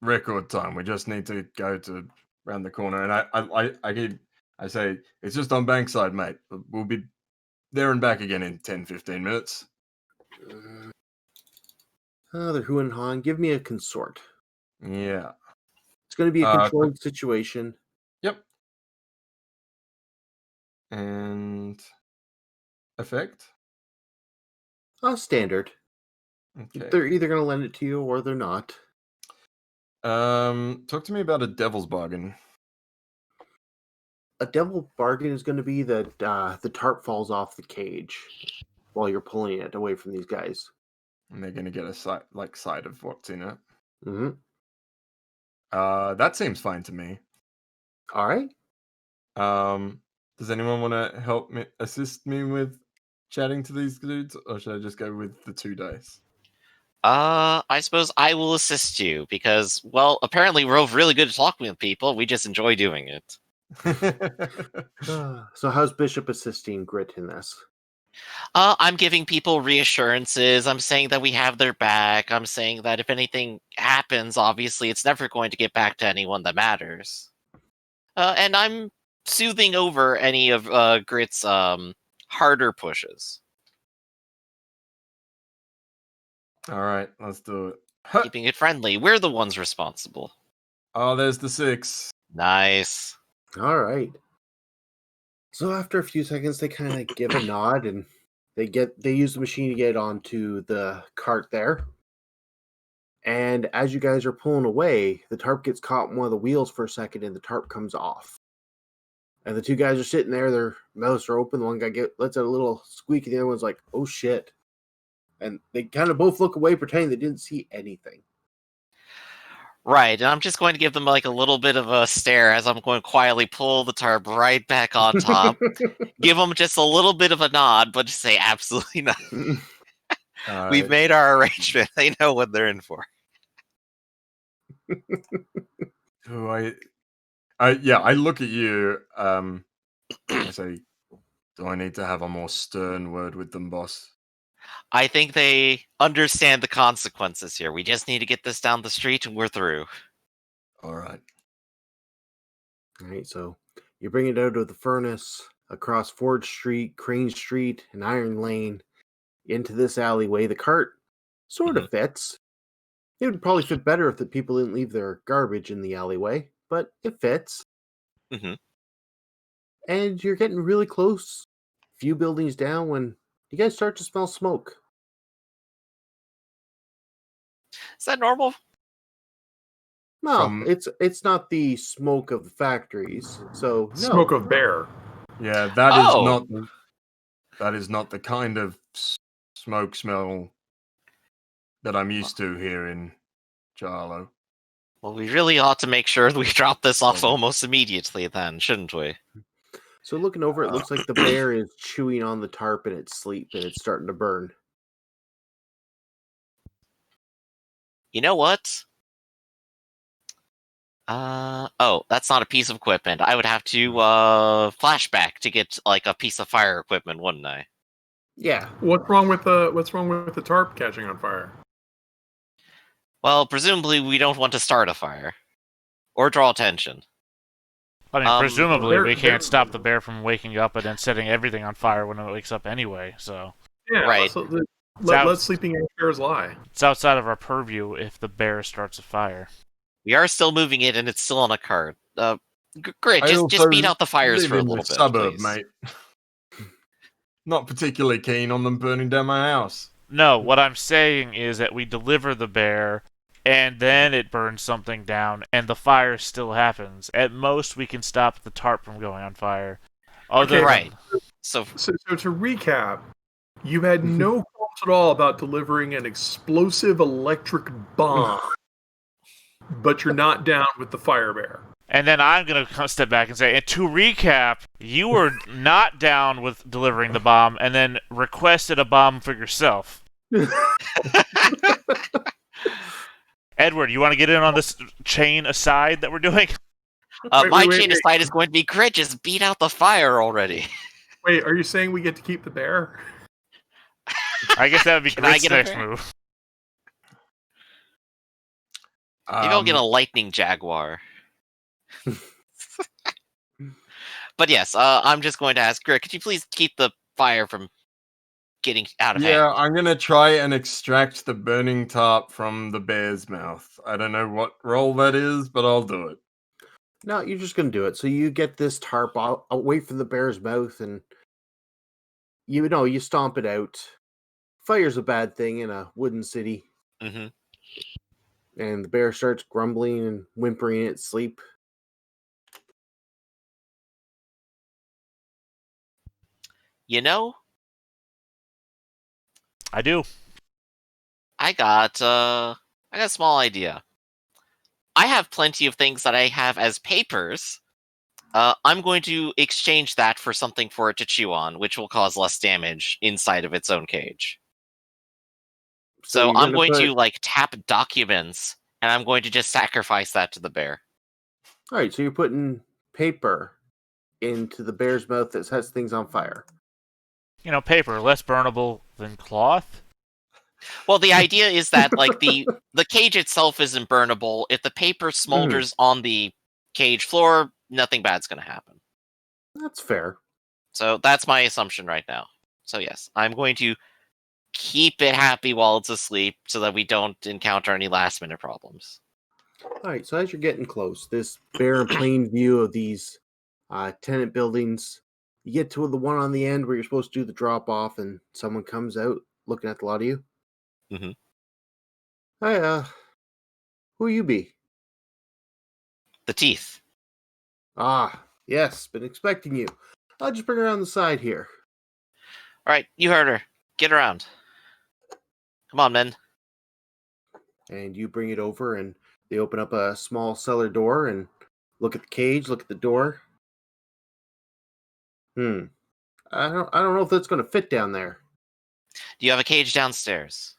record time. We just need to go to around the corner, and I say it's just on Bankside, mate. We'll be there and back again in 10-15 minutes. They're who and han. Give me a consort. Yeah. It's going to be a Uh, controlled situation. Yep. And effect. Standard. Okay. They're either going to lend it to you or they're not. Talk to me about a devil's bargain. A devil bargain is going to be that the tarp falls off the cage while you're pulling it away from these guys. And they're going to get a sight of what's in it. Mm-hmm. That seems fine to me. All right. Does anyone want to assist me with chatting to these dudes, or should I just go with the 2 dice? I suppose I will assist you because, well, apparently we're both really good at talking with people. We just enjoy doing it. So how's Bishop assisting Grit in this? I'm giving people reassurances. I'm saying that we have their back. I'm saying that if anything happens, obviously it's never going to get back to anyone that matters. And I'm soothing over any of Grit's harder pushes. All right, let's do it. Keeping it friendly. We're the ones responsible. Oh, there's the 6. Nice. All right. So after a few seconds, they kind of give a nod and they use the machine to get onto the cart there. And as you guys are pulling away, the tarp gets caught in one of the wheels for a second and the tarp comes off. And the 2 guys are sitting there, their mouths are open. The one guy lets out a little squeak and the other one's like, oh shit. And they kind of both look away, pretending they didn't see anything. Right, and I'm just going to give them like a little bit of a stare as I'm going to quietly pull the tarp right back on top. Give them just a little bit of a nod, but just say absolutely nothing. We've made our arrangement. They know what they're in for. I look at you. I say, do I need to have a more stern word with them, boss? I think they understand the consequences here. We just need to get this down the street and we're through. All right. All right, so you bring it out of the furnace, across Ford Street, Crane Street, and Iron Lane, into this alleyway. The cart sort of fits. It would probably fit better if the people didn't leave their garbage in the alleyway, but it fits. Mhm. And you're getting really close, a few buildings down, when you guys start to smell smoke. Is that normal? No, From- it's not the smoke of the factories. So no. Smoke of bear. Yeah, that is Oh. not. That is not the kind of smoke smell that I'm used to here in Jarlo. Well, we really ought to make sure we drop this off almost immediately then, shouldn't we? So looking over, it looks like the bear is chewing on the tarp in its sleep, and it's starting to burn. You know what? Oh, that's not a piece of equipment. I would have to flashback to get like a piece of fire equipment, wouldn't I? Yeah. What's wrong with the tarp catching on fire? Well, presumably we don't want to start a fire or draw attention. I mean, presumably we bear- can't stop the bear from waking up and then setting everything on fire when it wakes up anyway, so... Yeah, Right. So out- let sleeping bears lie. It's outside of our purview if the bear starts a fire. We are still moving it, and it's still on a cart. Great, I just also beat out the fires live for a in little the bit, suburb, please. mate. Not particularly keen on them burning down my house. No, what I'm saying is that we deliver the bear, and then it burns something down, and the fire still happens. At most, we can stop the tarp from going on fire. Other Okay. Right. So So to recap, you had no qualms at all about delivering an explosive electric bomb, but you're not down with the fire bear. And then I'm going to step back and say, and to recap, you were not down with delivering the bomb, and then requested a bomb for yourself. Edward, you want to get in on this chain aside that we're doing? my wait, chain wait. of sight is going to be grit. Just beat out the fire already. Wait, are you saying we get to keep the bear? I guess that would be Can I Grit's get a next bear? move. Maybe I'll get a lightning jaguar. But yes, I'm just going to ask Grit, could you please keep the fire from getting out of Yeah, hand? I'm gonna try and extract the burning tarp from the bear's mouth. I don't know what role that is, but I'll do it. No, you're just going to do it. So you get this tarp away from the bear's mouth, and you stomp it out. Fire's a bad thing in a wooden city, Mm-hmm. and the bear starts grumbling and whimpering in its sleep. You know, I do. I got a small idea. I have plenty of things that I have as papers. I'm going to exchange that for something for it to chew on, which will cause less damage inside of its own cage. So you're I'm gonna going put- to like tap documents, and I'm going to just sacrifice that to the bear. All right, so you're putting paper into the bear's mouth that sets things on fire. Paper, less burnable than cloth. Well, the idea is that like the cage itself isn't burnable. If the paper smolders on the cage floor, nothing bad's going to happen. That's fair. So that's my assumption right now. So yes, I'm going to keep it happy while it's asleep so that we don't encounter any last minute problems. All right, so as you're getting close, this bear in plain view of these tenant buildings, you get to the one on the end where you're supposed to do the drop off, and someone comes out looking at the lot of you. Mhm. Hi, who you be? The teeth. Ah, yes, been expecting you. I'll just bring her around the side here. All right, you heard her. Get around. Come on, men. And you bring it over, and they open up a small cellar door and look at the cage, look at the door. I don't know if that's going to fit down there. Do you have a cage downstairs?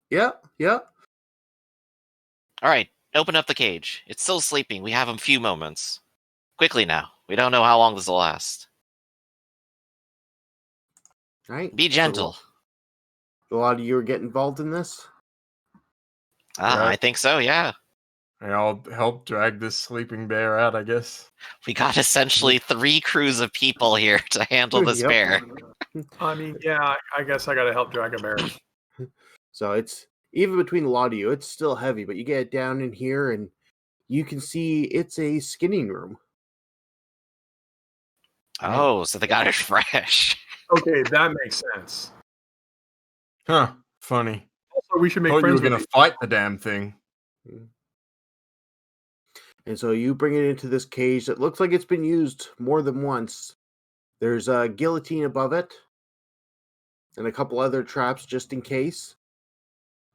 Yeah. All right, open up the cage. It's still sleeping. We have a few moments. Quickly now. We don't know how long this will last. Right. Be gentle. A lot of you are getting involved in this. Yeah. I think so, yeah. I'll help drag this sleeping bear out, I guess. We got essentially 3 crews of people here to handle this Yep. bear. I mean, yeah, I guess I got to help drag a bear. So it's even between a lot of you, it's still heavy, but you get it down in here and you can see it's a skinning room. Oh, so they got it fresh. Okay, that makes sense. Huh, funny. Also, we should make Thought you friends were with gonna fight the damn thing. And so you bring it into this cage that looks like it's been used more than once. There's a guillotine above it, and a couple other traps just in case.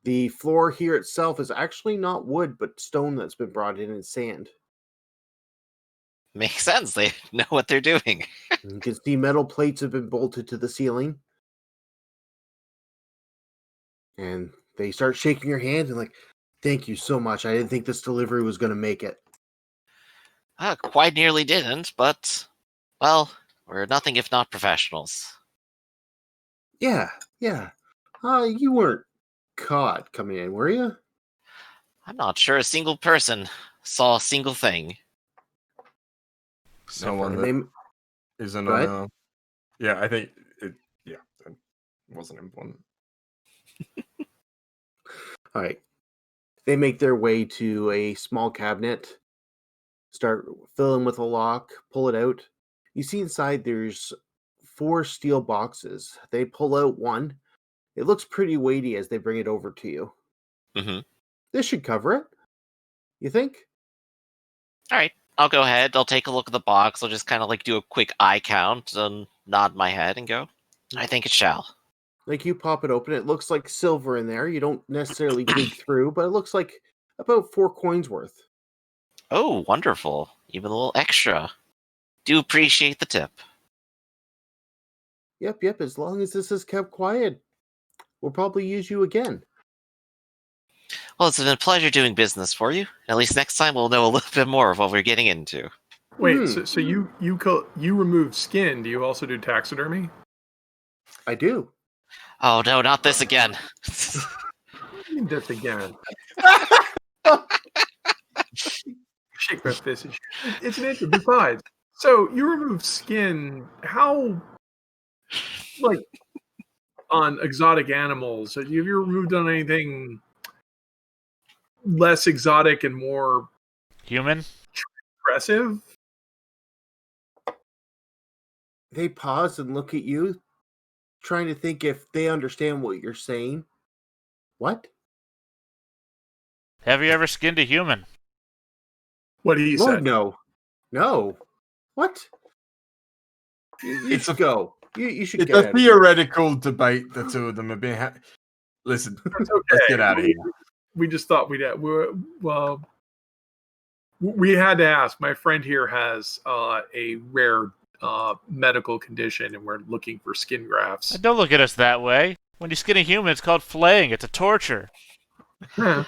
The floor here itself is actually not wood, but stone that's been brought in and sand. Makes sense. They know what they're doing. And you can see metal plates have been bolted to the ceiling. And they start shaking your hand and like, thank you so much. I didn't think this delivery was going to make it. Quite nearly didn't, but, well, we're nothing if not professionals. Yeah. You weren't caught coming in, were you? I'm not sure a single person saw a single thing. No one And that isn't Go ahead. on a... Yeah, I think it... Yeah, that wasn't important. All right. They make their way to a small cabinet, start filling with a lock, pull it out. You see inside there's 4 steel boxes. They pull out one. It looks pretty weighty as they bring it over to you. Mm-hmm. This should cover it. You think? All right, I'll go ahead. I'll take a look at the box. I'll just kind of like do a quick eye count and nod my head and go, I think it shall. Like you pop it open, it looks like silver in there. You don't necessarily dig through, but it looks like about 4 coins worth. Oh, wonderful. Even a little extra. Do appreciate the tip. Yep. As long as this is kept quiet, we'll probably use you again. Well, it's been a pleasure doing business for you. At least next time we'll know a little bit more of what we're getting into. Wait, so you remove skin. Do you also do taxidermy? I do. Oh no, not this again. This again. Shake my fist. It's an issue. Besides, so you remove skin. How, like, on exotic animals? Have you ever removed on anything less exotic and more Human? impressive? They pause and look at you, trying to think if they understand what you're saying. What? Have you ever skinned a human? What he Lord, said. no. What? You should go. You should It's get a out. theoretical debate the two of them have been Listen, That's okay. let's get out of here. We just thought we had to ask. My friend here has a rare medical condition, and we're looking for skin grafts. Don't look at us that way. When you skin a human, it's called flaying. It's a torture. Huh.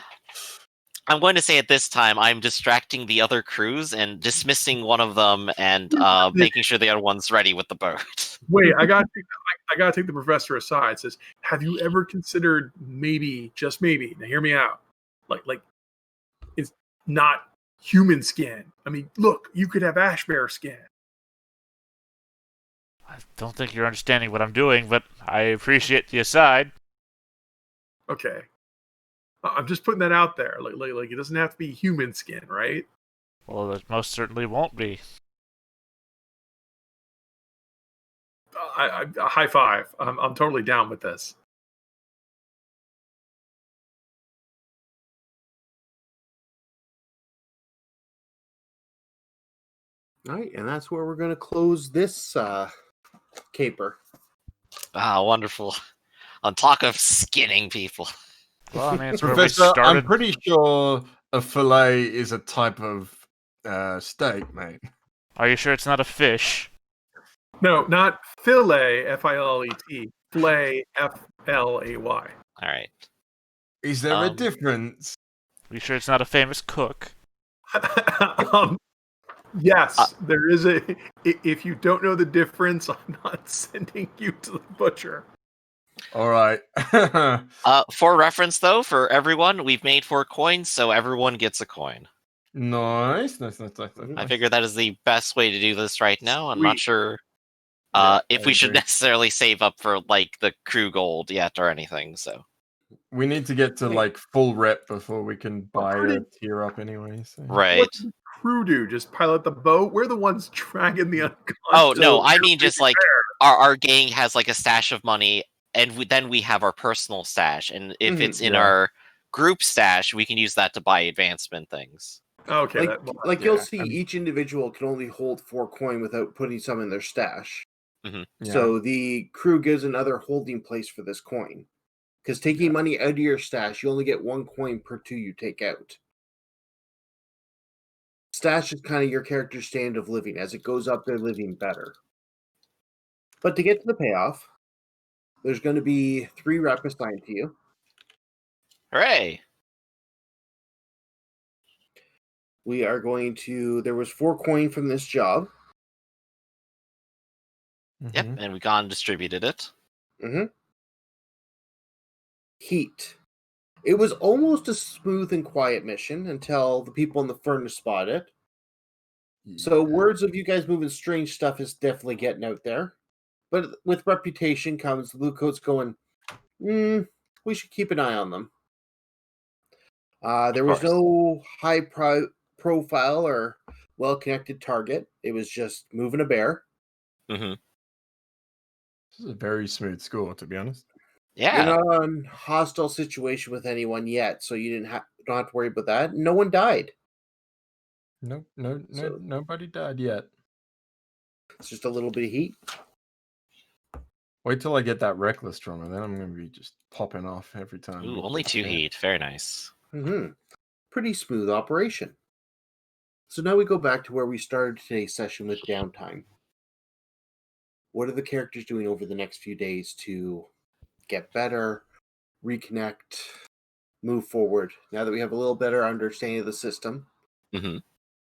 I'm going to say at this time I'm distracting the other crews and dismissing one of them and making sure the other one's ready with the boat. Wait, I got to take the professor aside. It says, have you ever considered maybe, just maybe, now hear me out, like it's not human skin. I mean, look, you could have ash bear skin. I don't think you're understanding what I'm doing, but I appreciate the aside. Okay. I'm just putting that out there. Like it doesn't have to be human skin, right? Well, it most certainly won't be. I high five. I'm totally down with this. All right, and that's where we're going to close this caper. Ah, wonderful. On talk of skinning people. Well, I mean, it's where we Professor, started. I'm pretty sure a fillet is a type of steak, mate. Are you sure it's not a fish? No, not fillet, F-I-L-E-T. Flay, F-L-A-Y. All right. Is there a difference? Are you sure it's not a famous cook? Yes, there is a. If you don't know the difference, I'm not sending you to the butcher. All right. For reference, though, for everyone, we've made 4 coins, so everyone gets a coin. Nice. I figure that is the best way to do this right now. I'm not Sweet. sure Yeah, if I we should agree. necessarily save up for like the crew gold yet or anything. So We need to get to like full rep before we can buy pretty- a tier up anyway. So. right. What does the crew do? Just pilot the boat? We're the ones dragging the unconscious. Oh no, So- I mean just like our gang has like a stash of money, and then we have our personal stash, and if Mhm, it's in yeah. our group stash, we can use that to buy advancement things. Okay. Like you'll yeah, see I mean, each individual can only hold 4 coin without putting some in their stash. Mhm. Yeah. So the crew gives another holding place for this coin. Because taking money out of your stash, you only get 1 coin per 2 you take out. Stash is kind of your character's standard of living. As it goes up, they're living better. But to get to the payoff, there's going to be 3 rep assigned to you. Hooray! We are going to. There was 4 coin from this job. Yep, Mhm. and we gone and distributed it. Mm-hmm. Heat. It was almost a smooth and quiet mission until the people in the furnace spotted it. So words of you guys moving strange stuff is definitely getting out there. But with reputation comes the blue coats going, we should keep an eye on them. There Of was course. no high profile or well-connected target. It was just moving a bear. Hmm. This is a very smooth score, to be honest. Yeah. You're not in hostile situation with anyone yet, so you don't have to worry about that. No one died. No, So- nobody died yet. It's just a little bit of heat. Wait till I get that reckless trauma, then I'm going to be just popping off every time. Ooh, we only get 2 there. heat. Very nice. Pretty smooth operation. So now we go back to where we started today's session with downtime. What are the characters doing over the next few days to get better, reconnect, move forward? Now that we have a little better understanding of the system, Hmm.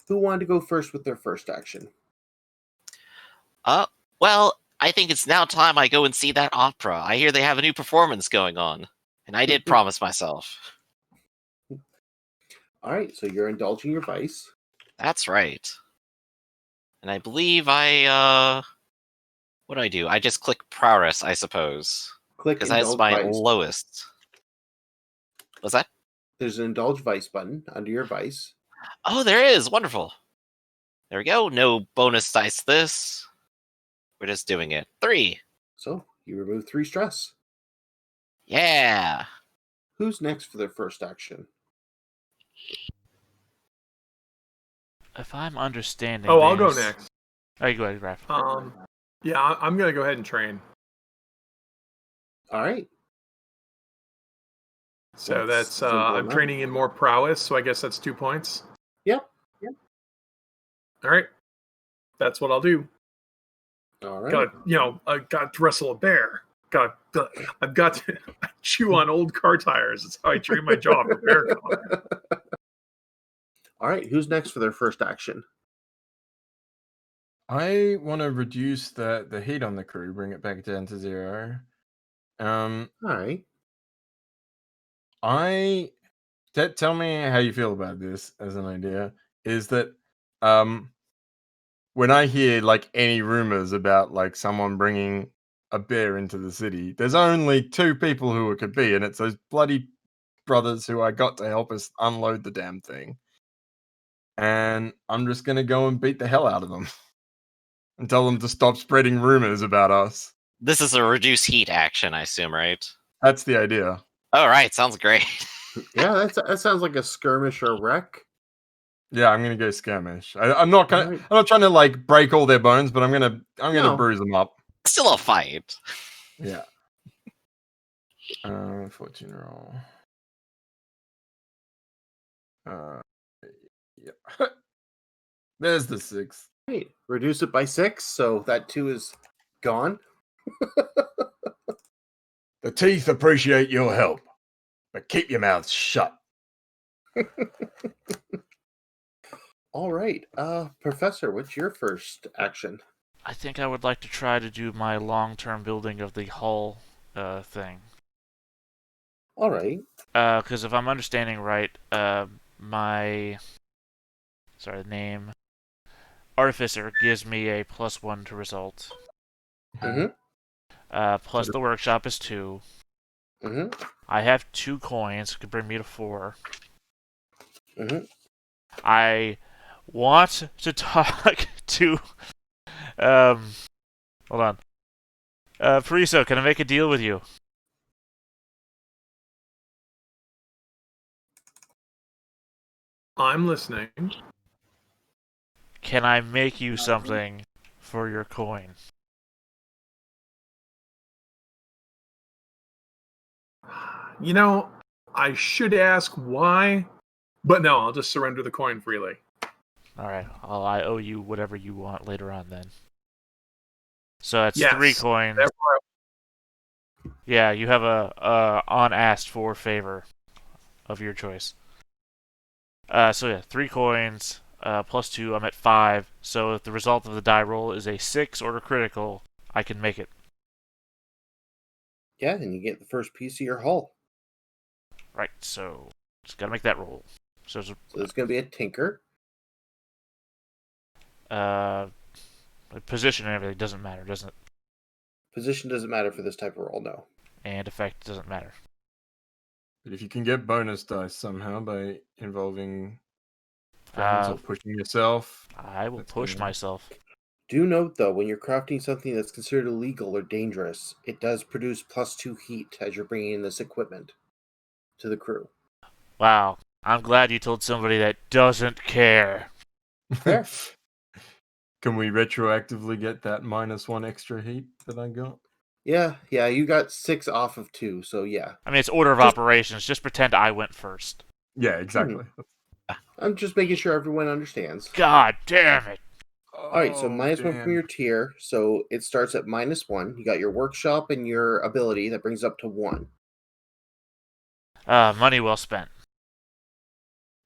who wanted to go first with their first action? Well, I think it's now time I go and see that opera. I hear they have a new performance going on, and I did promise myself. All right, so you're indulging your vice. That's right. And I believe what do I do? I just click prowess, I suppose, Click because that's indulge my vice. lowest. What's that? There's an indulge vice button under your vice. Oh, there is. Wonderful. There we go. No bonus dice this. We're just doing it. 3. So you remove 3 stress. Yeah. Who's next for their first action? If I'm understanding, Oh, I'll go there's- next. Oh, you go ahead, Raph. Yeah, I'm gonna go ahead and train. All right. So That's that's simple I'm enough. training in more prowess, so I guess that's 2 points. Yep. All right, that's what I'll do. All right. I got to wrestle a bear. I've got to chew on old car tires. That's how I train my jaw for bear combat. All right. Who's next for their first action? I want to reduce the heat on the crew, bring it back down to 0. All right. Tell me how you feel about this as an idea. Is that when I hear like any rumors about like someone bringing a bear into the city, there's only 2 people who it could be, and it's those bloody brothers who I got to help us unload the damn thing. And I'm just gonna go and beat the hell out of them and tell them to stop spreading rumors about us. This is a reduce heat action, I assume, right? That's the idea. All right. Sounds great. Yeah, that sounds like a skirmish or wreck. Yeah, I'm gonna go skirmish. I'm not gonna. Alright. I'm not trying to like break all their bones, but I'm gonna No. bruise them up. Still a fight. Yeah. 14 roll. Yeah. There's the 6. Right. Reduce it by 6, so that 2 is gone. The teeth appreciate your help, but keep your mouths shut. All right. Professor, what's your first action? I think I would like to try to do my long-term building of the hull thing. All right. Because if I'm understanding right, the name Artificer gives me a +1 to result. Mm-hmm. Plus the workshop is 2. Mm-hmm. I have 2 coins, could bring me to 4. Mm-hmm. I want to talk to hold on. Pariso, can I make a deal with you? I'm listening. Can I make you something for your coin? You know, I should ask why, but no, I'll just surrender the coin freely. All right. I owe you whatever you want later on then. So that's Yes. 3 coins. Therefore, Yeah, you have a unasked for favor of your choice. So yeah, 3 coins, plus 2, I'm at 5. So if the result of the die roll is a 6 or a critical, I can make it. Yeah, and you get the first piece of your hull. Right, so just gotta make that roll. So So it's going to be a tinker. the position and everything doesn't matter, doesn't it? Position doesn't matter for this type of roll, no. And effect doesn't matter. But if you can get bonus dice somehow by involving friends or pushing yourself, I will that's push good. myself. Do note, though, when you're crafting something that's considered illegal or dangerous, it does produce +2 heat as you're bringing in this equipment to the crew. Wow, I'm glad you told somebody that doesn't care. Fair. Can we retroactively get that -1 extra heat that I got? Yeah, you got 6 off of 2, so yeah. I mean, it's order of operations. Just pretend I went first. Yeah, exactly. I'm just making sure everyone understands. God damn it. Alright, so Oh, -1 from damn. your tier, so it starts at -1. You got your workshop and your ability, that brings up to 1. Money well spent.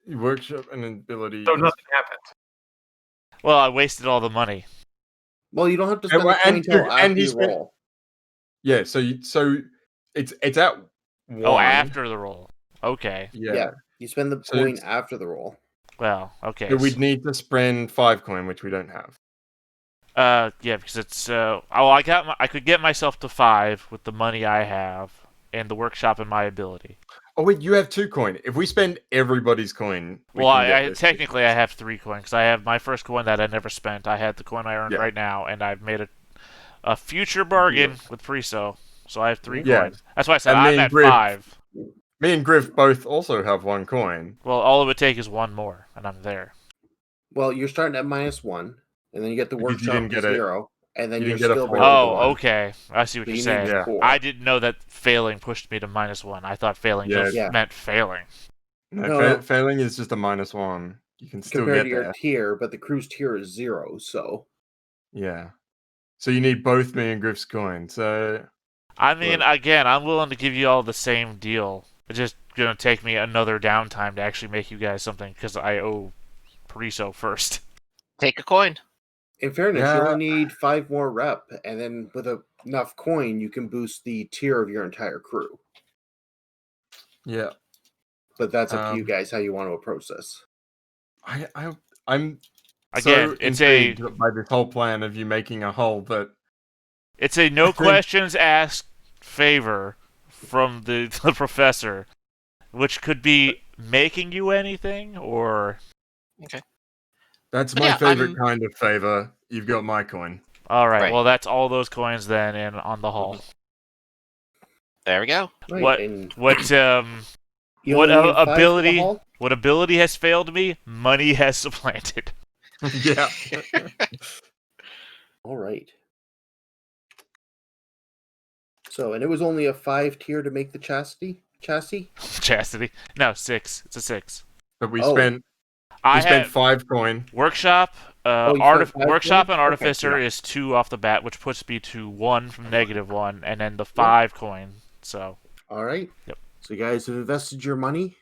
Workshop and ability. so nothing happened. Well, I wasted all the money. Well, you don't have to spend well, the coin and until you- after and he you spent- roll. Yeah, so it's at 1. Oh, after the roll. Okay. Yeah. You spend the So coin it's- after the roll. Well, okay. So we'd need to spend 5 coin, which we don't have. Yeah, because it's I could get myself to 5 with the money I have and the workshop and my ability. Oh wait, you have 2 coin. If we spend everybody's coin, we Well, can get I this technically I have 3 coins because I have my first coin that I never spent. I had the coin I earned Yeah. right now, and I've made a future bargain with Preso. So I have 3 Yeah. coins. That's why I said And me I'm and at Griff- 5. Me and Griff both also have 1 coin. Well, all it would take is 1 more, and I'm there. Well, you're starting at -1, and then you get the Because you workshop didn't to get it. 0, and then You you're didn't get a still four. below the Oh, 1. okay. I see what So you're you saying. need Yeah. 4. I didn't know that failing pushed me to -1. I thought failing Yeah. just Yeah. meant failing. No, No. failing is just a -1. You can still compared get to your there. tier, but the crew's tier is 0, so Yeah. So you need both me and Griff's coin. So I mean, Right. again, I'm willing to give you all the same deal. It's just gonna take me another downtime to actually make you guys something because I owe Preso first. Take a coin. in fairness, you Yeah. only need 5 more rep, and then with enough coin, you can boost the tier of your entire crew. yeah, But that's up to you Um, guys how you want to approach this. I'm Again, so it's intrigued by this whole plan of you making a hull, but It's a no think- questions asked favor from the professor, which could be making you anything or. that's But my yeah, favorite I'm- kind of favor. You've got my coin. All right, Right. well that's all those coins then, and on the hull. There we go. Right, What and what you what only need 5 for the ability? hull? What ability has failed me? Money has supplanted. Yeah. All right. So, and it was only a 5 tier to make the chassis? Chastity? No, 6. It's a 6. But we Oh. spent I spent had 5 coin. workshop. Oh, you spent 5 Workshop coins? and artificer Okay, is 2 off the bat, which puts me to 1 from -1, and then the 5 coin. So All right. Yep. So you guys have invested your money.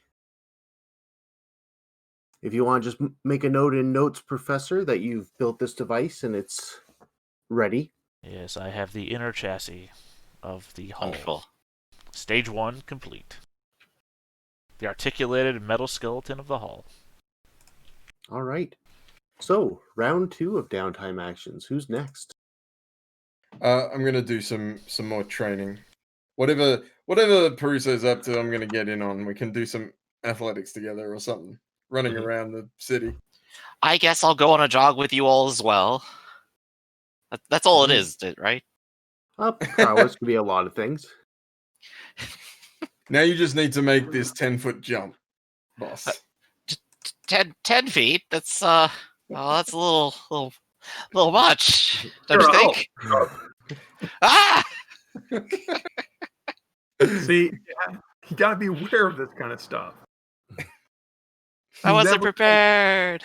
If you want to just make a note in Notes Professor that you've built this device and it's ready. yes, I have the inner chassis of the hull. Wonderful. Stage 1 complete. The articulated metal skeleton of the hull. All right. So, round 2 of downtime actions. Who's next? I'm gonna do some more training. Whatever Peruso's up to, I'm gonna get in on. We can do some athletics together or something. Running Mhm. around the city. I guess I'll go on a jog with you all as well. That's all it Mhm. is, right? Prowess could be a lot of things. Now you just need to make this 10-foot jump, boss. 10 feet. That's that's a little much. Don't Sure, you think? Ah! See, You got to be aware of this kind of stuff. I wasn't prepared.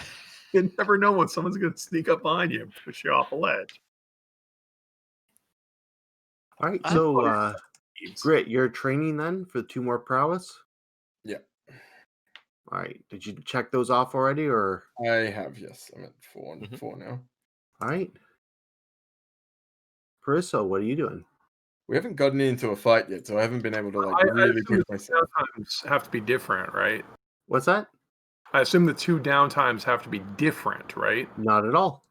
You never know when someone's going to sneak up on you and push you off a ledge. All right, so Grit, you're training then for 2 more prowess? Yeah. All right, did you check those off already, or? I have, yes. I'm at 4 now. All right. Parissa, what are you doing? We haven't gotten into a fight yet, so I haven't been able to I really assume push the myself. downtimes have to be different, right? What's that? I assume the 2 downtimes have to be different, right? Not at all.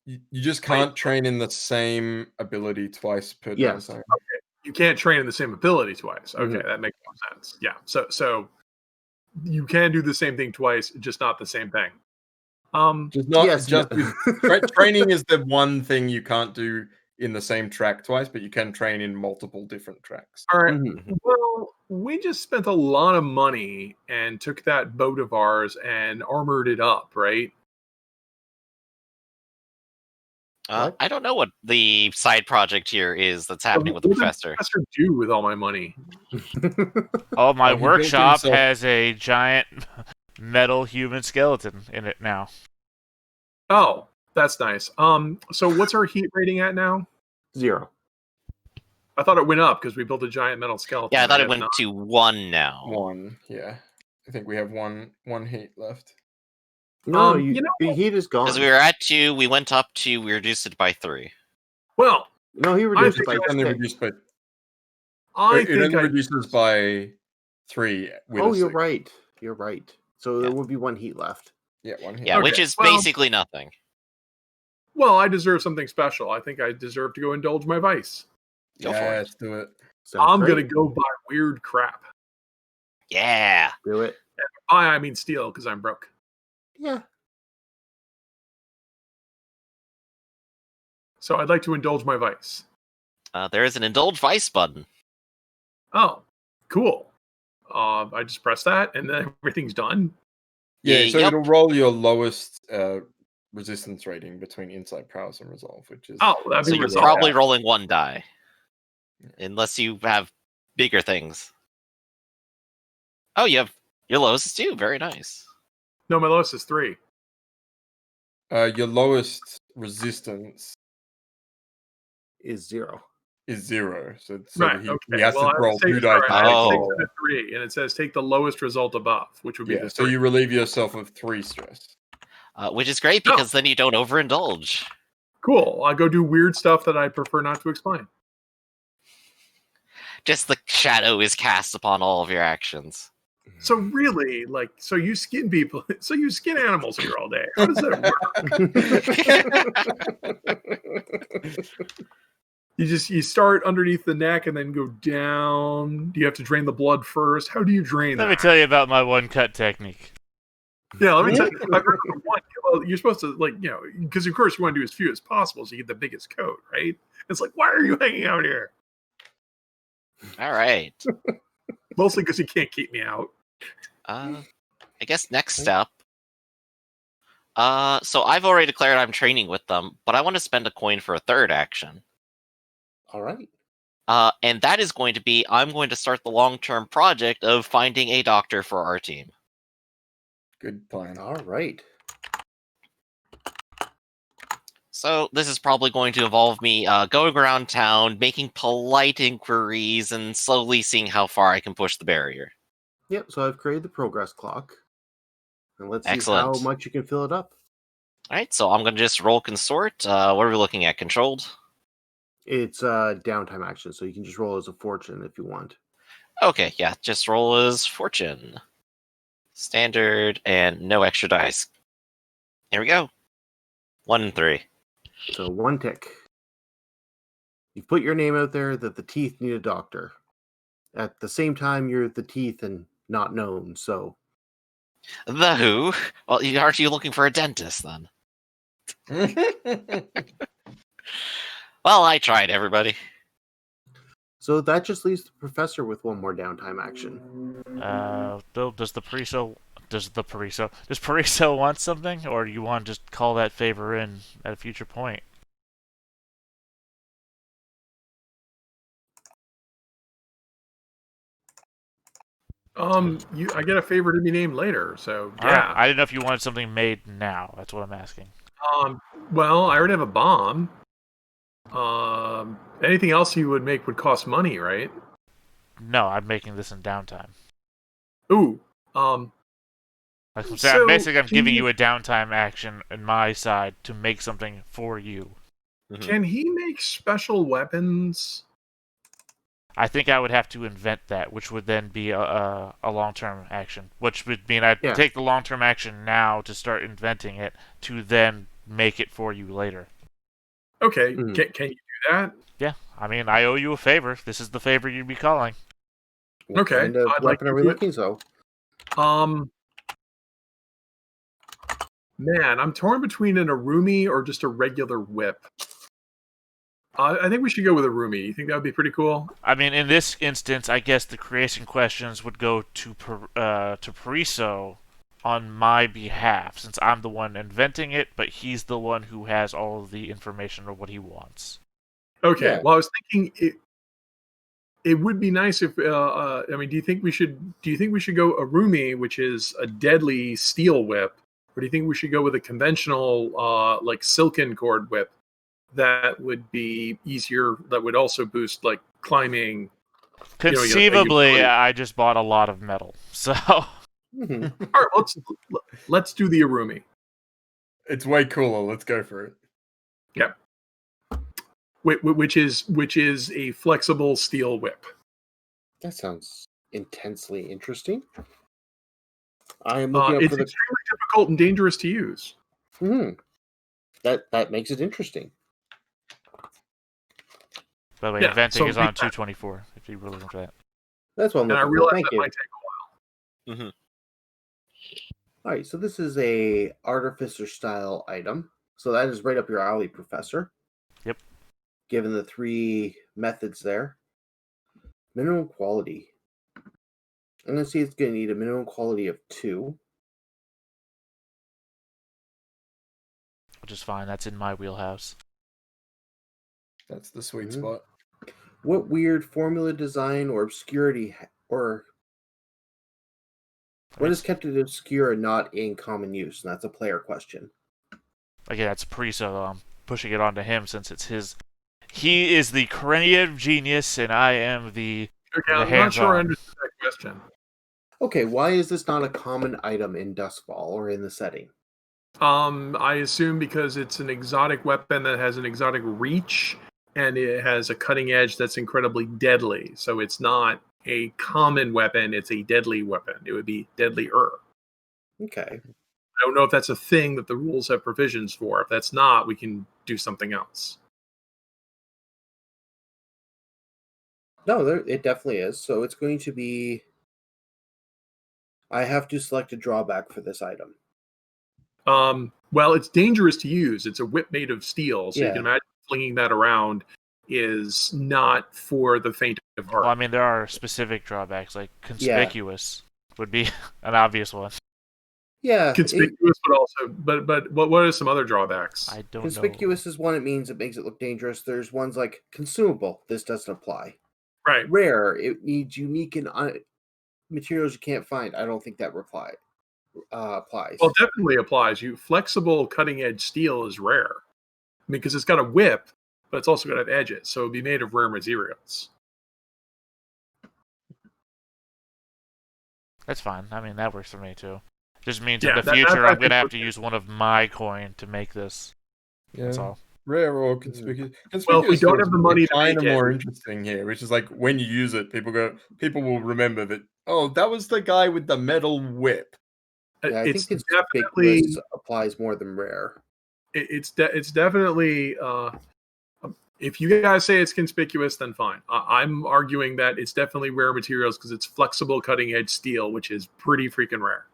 You just can't train in the same ability twice per Yes. downtime. Okay. You can't train in the same ability twice. Okay, Mhm. that makes more sense. Yeah. So you can do the same thing twice, just not the same thing. Just not Yes, just no. training is the one thing you can't do in the same track twice, but you can train in multiple different tracks. All right. Mhm. Well, we just spent a lot of money and took that boat of ours and armored it up, right? What? I don't know what the side project here is that's happening with the What did professor. Professor do with all my money? Oh, my He built workshop himself- has a giant metal human skeleton in it now. Oh, that's nice. So what's our heat rating at now? 0. I thought it went up because we built a giant metal skeleton. Yeah, I thought guess it went not. to 1 now. 1, yeah. I think we have one heat left. No, you know the heat is gone. Because we were at 2, we went up 2, we reduced it by 3. Well, No, he reduced it think by I- Only 6. reduced by I it think only I reduces by 3 with Oh, a you're 6. right. You're right. So there would be 1 heat left. Yeah, 1 heat. Yeah, which Okay, is well- basically nothing. Well, I deserve something special. I think I deserve to go indulge my vice. Go for it. Let's do it. Sounds I'm great. gonna go buy weird crap. Yeah. Do it. Buy, I mean steal, because I'm broke. Yeah. So I'd like to indulge my vice. There is an indulge vice button. Oh, cool. I just press that, and then everything's done. Yeah, so Yep. it'll roll your lowest resistance rating between Insight, Prowess, and Resolve, which is Oh, that'd So be you're resolved. probably rolling 1 die. Unless you have bigger things. Oh, you have your lowest is 2. Very nice. No, my lowest is 3. your lowest resistance Is 0. is 0. So Right. he Okay. has well, to roll 2 dice. I have I to take roll. a 3, and it says take the lowest result above, which would be Yeah, the so 3. you relieve yourself of 3 stress. Which is great because then you don't overindulge. Cool. I'll go do weird stuff that I prefer not to explain. Just the shadow is cast upon all of your actions. So really, so you skin people, so you skin animals here all day. How does that work? You start underneath the neck and then go down. Do you have to drain the blood first? How do you drain Let that? me tell you about my one cut technique. Yeah, let me tell you. I've heard of one. Well, you're supposed to because of course you want to do as few as possible, so you get the biggest coat, right? It's like, why are you hanging out here? All right. Mostly because you can't keep me out. I guess next step. So I've already declared I'm training with them, but I want to spend a coin for a third action. All right. And that is going to be I'm going to start the long-term project of finding a doctor for our team. Good plan. All right. So this is probably going to involve me going around town, making polite inquiries, and slowly seeing how far I can push the barrier. Yep. So I've created the progress clock, and let's see Excellent. how much you can fill it up. All right, so I'm going to just roll consort. What are we looking at? Controlled? It's a downtime action, so you can just roll as a fortune if you want. Okay, yeah, just roll as fortune. Standard and no extra dice. Here we go. 1 and 3. So 1 tick. You've put your name out there that the teeth need a doctor. At the same time, you're the teeth and not known, so The who? Well, aren't you looking for a dentist then? Well, I tried, everybody. so that just leaves the professor with 1 more downtime action. Bill, does Pariso want something, or do you want to just call that favor in at a future point? I get a favor to be named later, so All right. yeah. I didn't know if you wanted something made now. That's what I'm asking. Well, I already have a bomb. Anything else you would make would cost money, right? No, I'm making this in downtime. Ooh. Like I'm saying, So, basically, I'm can giving you- you a downtime action on my side to make something for you. Can he make special weapons? I think I would have to invent that, which would then be a long-term action. Which would mean I'd Yeah. take the long-term action now to start inventing it to then make it for you later. Okay, Mhm. can you do that? Yeah, I mean, I owe you a favor. This is the favor you'd be calling. What Okay, kind of I'd like weapon to are we do it. looking so? Man, I'm torn between an Arumi or just a regular whip. I think we should go with Arumi. You think that would be pretty cool? I mean, in this instance, I guess the creation questions would go to Pariso on my behalf, since I'm the one inventing it, but he's the one who has all of the information of what he wants. Okay. Yeah. Well, I was thinking it would be nice if I mean, do you think we should go Arumi, which is a deadly steel whip, or do you think we should go with a conventional like silken cord whip that would be easier, that would also boost like climbing? Conceivably, ability? I just bought a lot of metal, so Mhm. All right, let's do the Arumi. It's way cooler. Let's go for it. Yep. Which is a flexible steel whip. That sounds intensely interesting. I am looking up It's for the. extremely difficult and dangerous to use. Mhm. That makes it interesting. by the way, Yeah, inventing so is on make that. 224. If you really want that. That's what I'm And I looking for. realize Thank that you. might take a while. All right, so this is a artificer style item. So that is right up your alley, Professor. Yep. Given the 3 methods there. Minimum quality. I'm going to see it's going to need a minimum quality of 2. Which is fine. That's in my wheelhouse. That's the sweet Mhm. spot. What weird formula design or obscurity or what has kept it obscure and not in common use? And that's a player question. Again, that's Priso, though. I'm pushing it onto him since it's his. He is the creative genius, and I am the Okay, the I'm not sure I hands-on. understood that question. Okay, why is this not a common item in Duskfall or in the setting? I assume because it's an exotic weapon that has an exotic reach, and it has a cutting edge that's incredibly deadly. So it's not a common weapon; it's a deadly weapon. It would be deadlier. Okay. I don't know if that's a thing that the rules have provisions for. If that's not, we can do something else. No, it definitely is. So it's going to be. I have to select a drawback for this item. Well, it's dangerous to use. It's a whip made of steel, so you Yeah. can imagine flinging that around is not for the faint of heart. Well, I mean, there are specific drawbacks, like conspicuous would be an obvious one. Yeah, Conspicuous, but also, but what are some other drawbacks? I don't know. conspicuous is one. It means it makes it look dangerous. There's ones like consumable. This doesn't apply. Right. Rare. It needs unique and materials you can't find. I don't think that applies. Well, it definitely applies. Flexible cutting edge steel is rare. I mean, because it's got a whip, but it's also got to have edges, so it'd be made of rare materials. That's fine. I mean, that works for me too. Just means Yeah, in the that- future I I'm gonna think have would- to use one of my coin to make this. Yeah. That's all. Rare or conspicuous. Well, if we don't have the money to kind make of it- more interesting here, which is like when you use it, people will remember that. Oh, that was the guy with the metal whip. Yeah, I It's think definitely conspicuous applies more than rare. it's definitely if you guys say it's conspicuous, then fine. I'm arguing that it's definitely rare materials because it's flexible cutting edge steel, which is pretty freaking rare.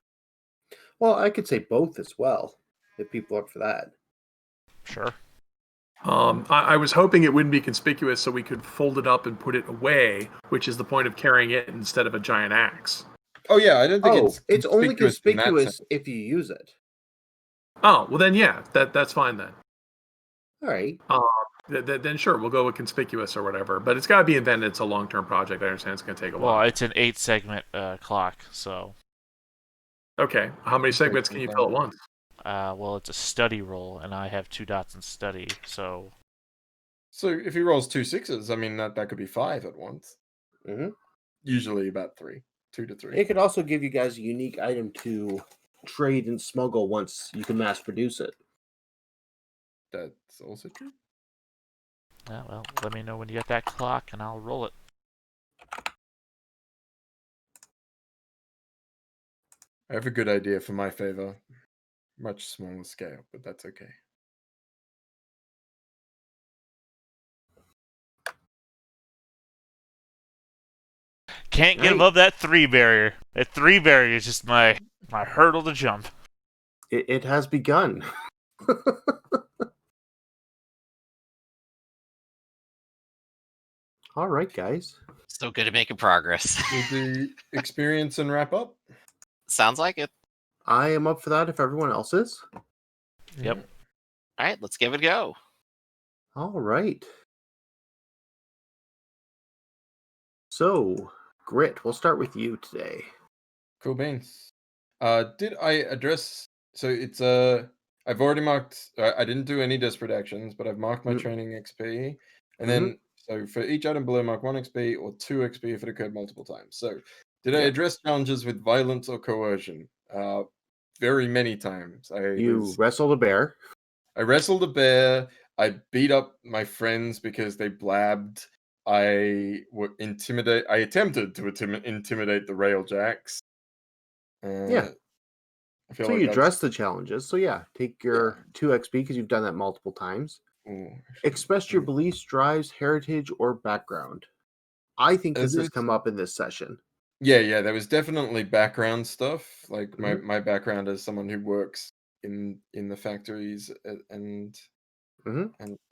Well, I could say both as well if people are up for that. Sure. I was hoping it wouldn't be conspicuous so we could fold it up and put it away, which is the point of carrying it instead of a giant axe. Oh yeah, I don't think It's only in that conspicuous sense. if you use it. Oh, well then, yeah, that's fine then. All right. then sure, we'll go with conspicuous or whatever. But it's got to be invented. It's a long-term project. I understand it's going to take a Well, while. it's an 8-segment clock, so. Okay, how many segments can you fill at once? Well, it's a study roll, and I have 2 dots in study, so. So if he rolls 2 6s, I mean that could be 5 at once. Mhm. Usually about 3, 2 to 3. It could also give you guys a unique item to trade and smuggle once you can mass produce it. That's also true. Yeah, well, let me know when you get that clock, and I'll roll it. I have a good idea for my favor. Much smaller scale, but that's okay. Can't get Right. above that 3 barrier. That 3 barrier is just my hurdle to jump. It has begun. All right, guys. So good at making progress. We'll do experience and wrap up. Sounds like it. I am up for that if everyone else is. Yep. All right, let's give it a go. All right. So, Grit, we'll start with you today. Cool beans. Did I address? So it's I've already marked. I didn't do any desperate actions, but I've marked my training XP, and then so for each item below, mark 1 XP or 2 XP if it occurred multiple times. So, did I address challenges with violence or coercion? Very many times. You wrestled a bear. I wrestled a bear. I beat up my friends because they blabbed. I attempted to intimidate the railjacks. Yeah. I feel So like you that's... address the challenges. So yeah, take your 2 XP because you've done that multiple times. Ooh, Express your beliefs, drives, heritage, or background. I think this has come up in this session. Yeah, there was definitely background stuff. Like my background as someone who works in the factories and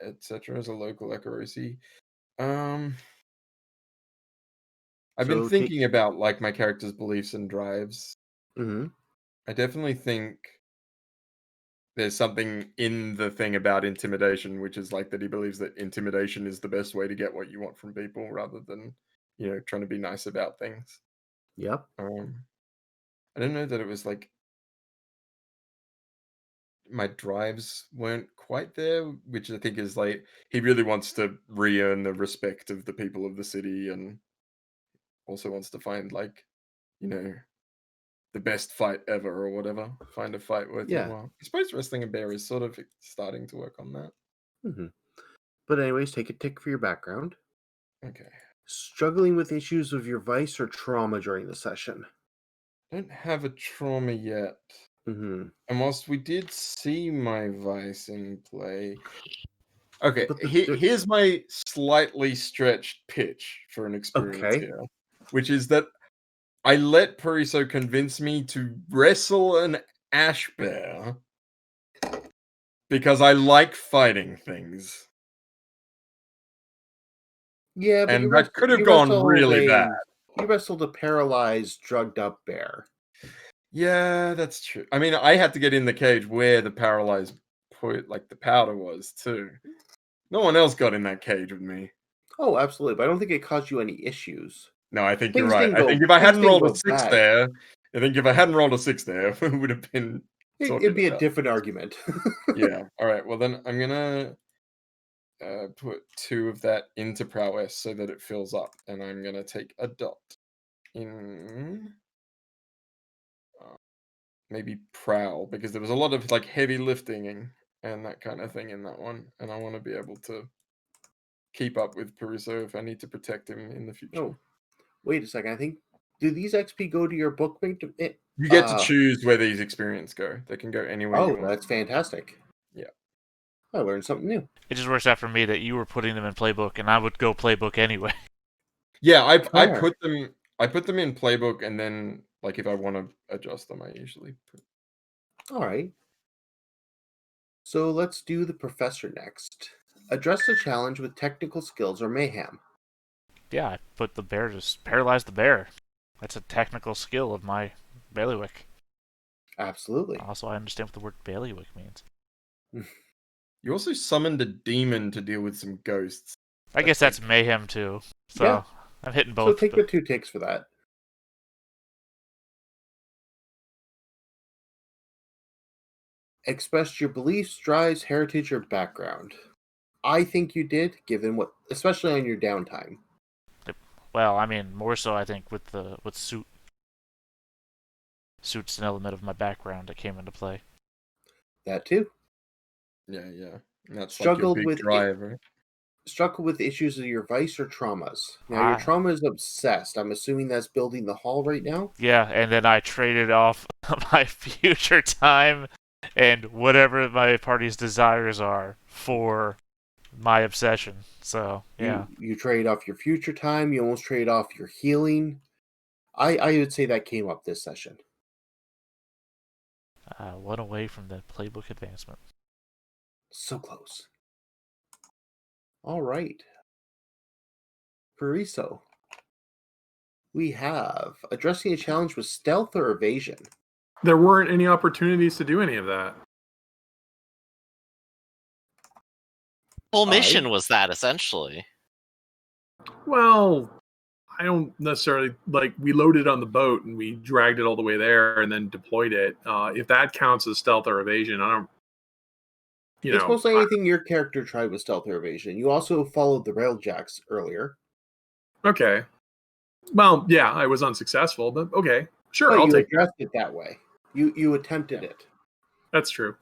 etc. as a local Ekarosi. I've been thinking about like my character's beliefs and drives. I definitely think there's something in the thing about intimidation, which is like that he believes that intimidation is the best way to get what you want from people rather than, trying to be nice about things. Yep. I don't know that it was like my drives weren't quite there, which I think is like he really wants to re-earn the respect of the people of the city and also wants to find like, the best fight ever or whatever. Find a fight worth your while. I suppose wrestling a bear is sort of starting to work on that. But anyways, take a tick for your background. Okay. Struggling with issues of your vice or trauma during the session. Don't have a trauma yet. Mm-hmm. And whilst we did see my vice in play... Okay, here's my slightly stretched pitch for an experience here, which is that I let Pariso convince me to wrestle an ash bear because I like fighting things. Yeah, but and that could have gone really bad. You wrestled a paralyzed, drugged up bear. Yeah, that's true. I mean, I had to get in the cage where the paralyzed the powder was too. No one else got in that cage with me. Oh, absolutely. But I don't think it caused you any issues. No, I think you're right. I think if I hadn't rolled a 6 there, it would have been... It'd be a different argument. Yeah. All right. Well, then I'm gonna put 2 of that into prowess so that it fills up, and I'm gonna take a dot in maybe prowl because there was a lot of like heavy lifting and that kind of thing in that one, and I want to be able to keep up with Pariso if I need to protect him in the future. Oh, wait a second. I think do these XP go to your bookmate? You get to choose where these experience go. They can go anywhere you want. Oh, that's fantastic. Yeah. I learned something new. It just works out for me that you were putting them in playbook, and I would go playbook anyway. Yeah, I put them in playbook, and then like if I want to adjust them, I usually put... All right. So let's do the professor next. Address the challenge with technical skills or mayhem. Yeah, I put the bear, just paralyze the bear. That's a technical skill of my bailiwick. Absolutely. Also, I understand what the word bailiwick means. You also summoned a demon to deal with some ghosts. I guess that's mayhem too. So Yeah. I'm hitting So both. take the 2 ticks for that. Expressed your beliefs, drives, heritage, or background. I think you did, given what, especially on your downtime. Well, I mean, more so I think with suits an element of my background that came into play. That too. Yeah. And that's like your Struggled big with drive, right? Struggle with issues of your vice or traumas. Now your trauma is obsessed. I'm assuming that's building the hall right now. Yeah, and then I traded off my future time and whatever my party's desires are for my obsession. So yeah, You trade off your future time. You almost trade off your healing. I would say that came up this session. one away from the playbook advancement. So close. All right. Pariso. We have addressing a challenge with stealth or evasion. There weren't any opportunities to do any of that. Whole mission was that essentially. Well, I don't necessarily like. We loaded on the boat and we dragged it all the way there and then deployed it. If that counts as stealth or evasion, I don't. It's mostly anything your character tried with stealth or evasion. You also followed the railjacks earlier. Okay. Well, yeah, I was unsuccessful, but okay, sure, But I'll you take it. addressed it that way. You attempted it. That's true.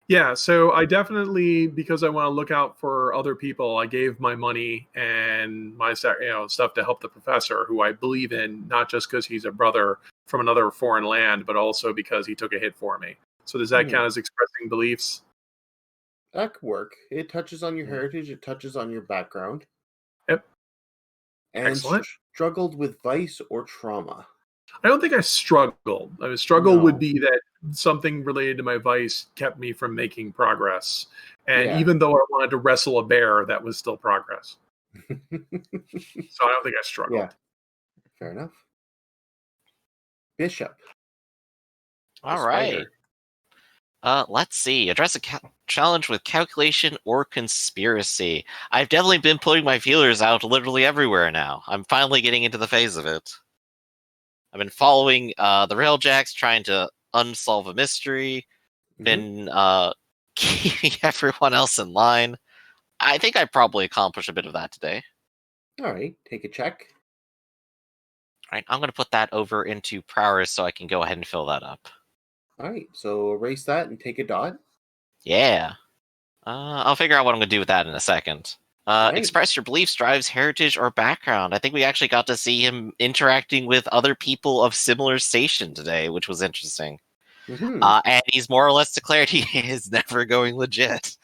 Yeah, so I definitely, because I want to look out for other people, I gave my money and my stuff to help the professor, who I believe in, not just because he's a brother from another foreign land, but also because he took a hit for me. So does that count as expressing beliefs? That could work. It touches on your heritage. It touches on your background. Yep. And Excellent. Struggled with vice or trauma. I don't think I struggled. I mean, struggle would be that something related to my vice kept me from making progress. And even though I wanted to wrestle a bear, that was still progress. So I don't think I struggled. Yeah. Fair enough. Bishop. All right. Let's see. Address a challenge with calculation or conspiracy. I've definitely been putting my feelers out literally everywhere now. I'm finally getting into the phase of it. I've been following the railjacks, trying to unsolve a mystery, been keeping everyone else in line. I think I probably accomplished a bit of that today. All right, take a check. All right, I'm going to put that over into prowess so I can go ahead and fill that up. All right, so erase that and take a dot. Yeah. I'll figure out what I'm going to do with that in a second. Express your beliefs, drives, heritage, or background. I think we actually got to see him interacting with other people of similar station today, which was interesting. And he's more or less declared he is never going legit.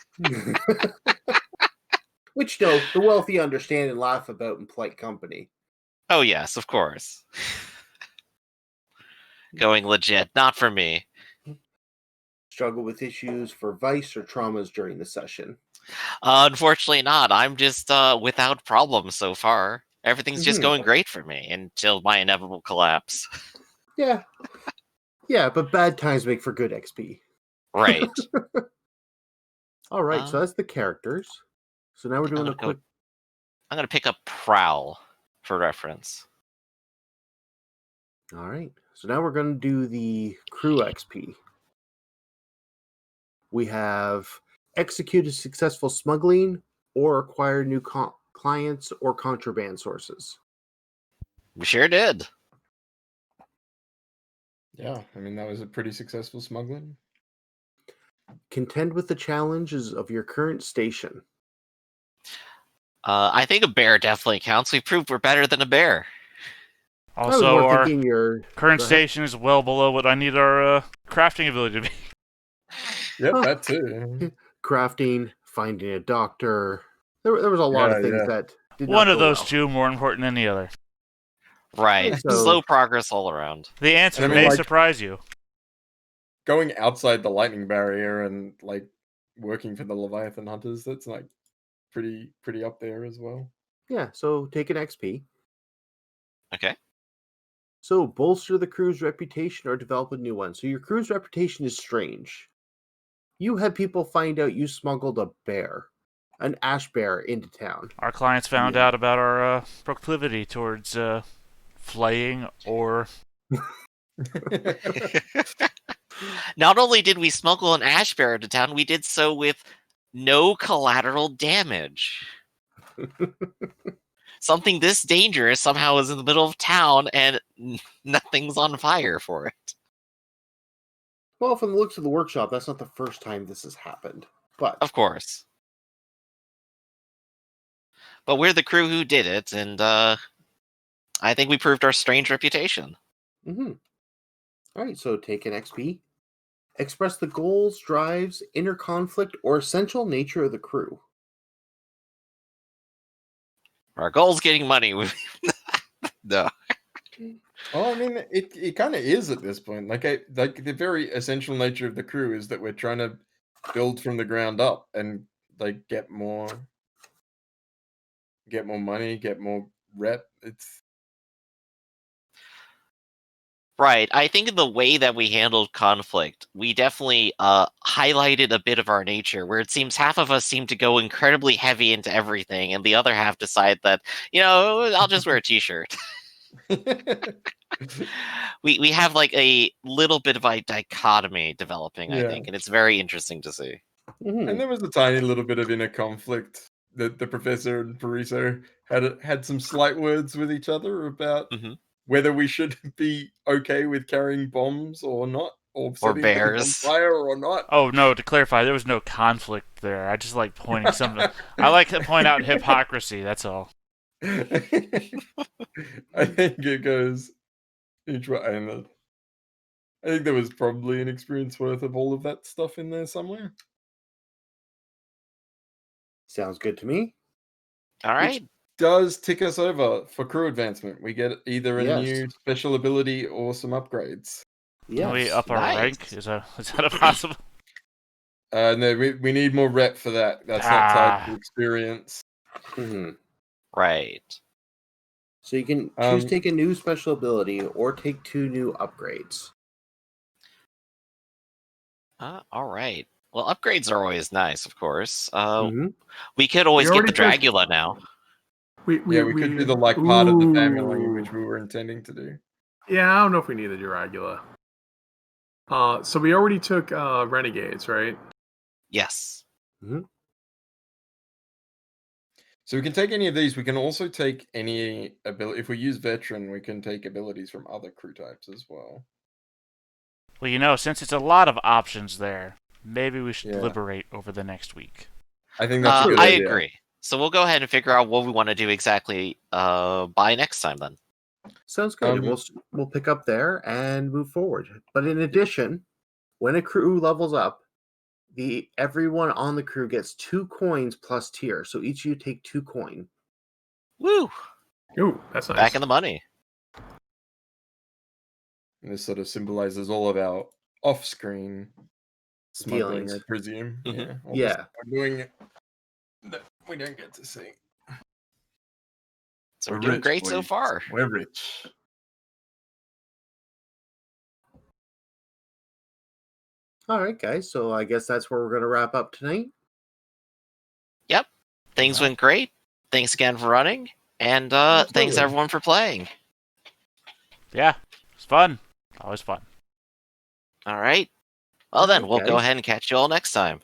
Which, no, the wealthy understand and laugh about in polite company. Oh, yes, of course. Going legit, not for me. Struggle with issues for vice or traumas during the session. Unfortunately not. I'm just without problems so far. Everything's just going great for me until my inevitable collapse. Yeah. Yeah, but bad times make for good XP. Right. All right, so that's the characters. So now we're doing a quick... I'm going to pick up Prowl for reference. All right, so now we're going to do the crew XP. We have executed successful smuggling or acquired new clients or contraband sources. We sure did. Yeah, I mean, that was a pretty successful smuggling. Contend with the challenges of your current station. I think a bear definitely counts. We proved we're better than a bear. Also, our current station is well below what I need our crafting ability to be. Yep, that too. Crafting, finding a doctor. There was a lot of things that did one not of go those well. two more important than the other. Right. So, slow progress all around. The answer may surprise you. Going outside the lightning barrier and like working for the Leviathan Hunters, that's like pretty up there as well. Yeah, so take an XP. Okay. So bolster the crew's reputation or develop a new one. So your crew's reputation is strange. you had people find out you smuggled an ash bear into town. Our clients found out about our proclivity towards flaying or... Not only did we smuggle an ash bear into town, we did so with no collateral damage. Something this dangerous somehow is in the middle of town and nothing's on fire for it. Well, from the looks of the workshop, that's not the first time this has happened. But Of course. But we're the crew who did it, and I think we proved our strange reputation. All right, so take an XP. Express the goals, drives, inner conflict, or essential nature of the crew. Our goal's getting money. No. Well, I mean, it kind of is at this point. Like the very essential nature of the crew is that we're trying to build from the ground up and like get more money, get more rep. It's Right. I think in the way that we handled conflict, we definitely highlighted a bit of our nature, where it seems half of us seem to go incredibly heavy into everything, and the other half decide that, I'll just wear a t-shirt. We have like a little bit of a dichotomy developing, I think, and it's very interesting to see. And there was a tiny little bit of inner conflict that the professor and Pariso had some slight words with each other about whether we should be okay with carrying bombs or not, or setting things on bears. fire or not. Oh, no, to clarify, there was no conflict there. I just like pointing something. I like to point out hypocrisy, that's all. I think it goes each way. And I think there was probably an experience worth of all of that stuff in there somewhere. Sounds good to me. All right. Which does tick us over for crew advancement. We get either a new special ability or some upgrades. Can we up our Nice. rank? Is that a possible? No, we need more rep for that. That's not tied to experience. Right. So you can choose take a new special ability or take 2 new upgrades. All right. Well, upgrades are always nice, of course. We could We always get already the Dragula now. We could do the part of the family, which we were intending to do. Yeah, I don't know if we need the Dragula. So we already took Renegades, right? Yes. So we can take any of these. We can also take any ability. If we use veteran, we can take abilities from other crew types as well. Well, since it's a lot of options there, maybe we should deliberate over the next week. I think that's a good I idea. agree. So we'll go ahead and figure out what we want to do exactly by next time then. Sounds good. We'll pick up there and move forward. But in addition, when a crew levels up, everyone on the crew gets 2 coins plus tier. So each of you take 2 coin. Woo! Ooh, that's nice. Back in the money. And this sort of symbolizes all of our off-screen smuggling, Dealings. I presume. Yeah. We're doing it that we don't get to see. So we're doing great so far. We're rich. All right, guys. So I guess that's where we're going to wrap up tonight. Yep. Things went great. Thanks again for running. And thanks everyone for playing. Yeah. It's fun. Always fun. All right. Well then, we'll guys. go ahead and catch you all next time.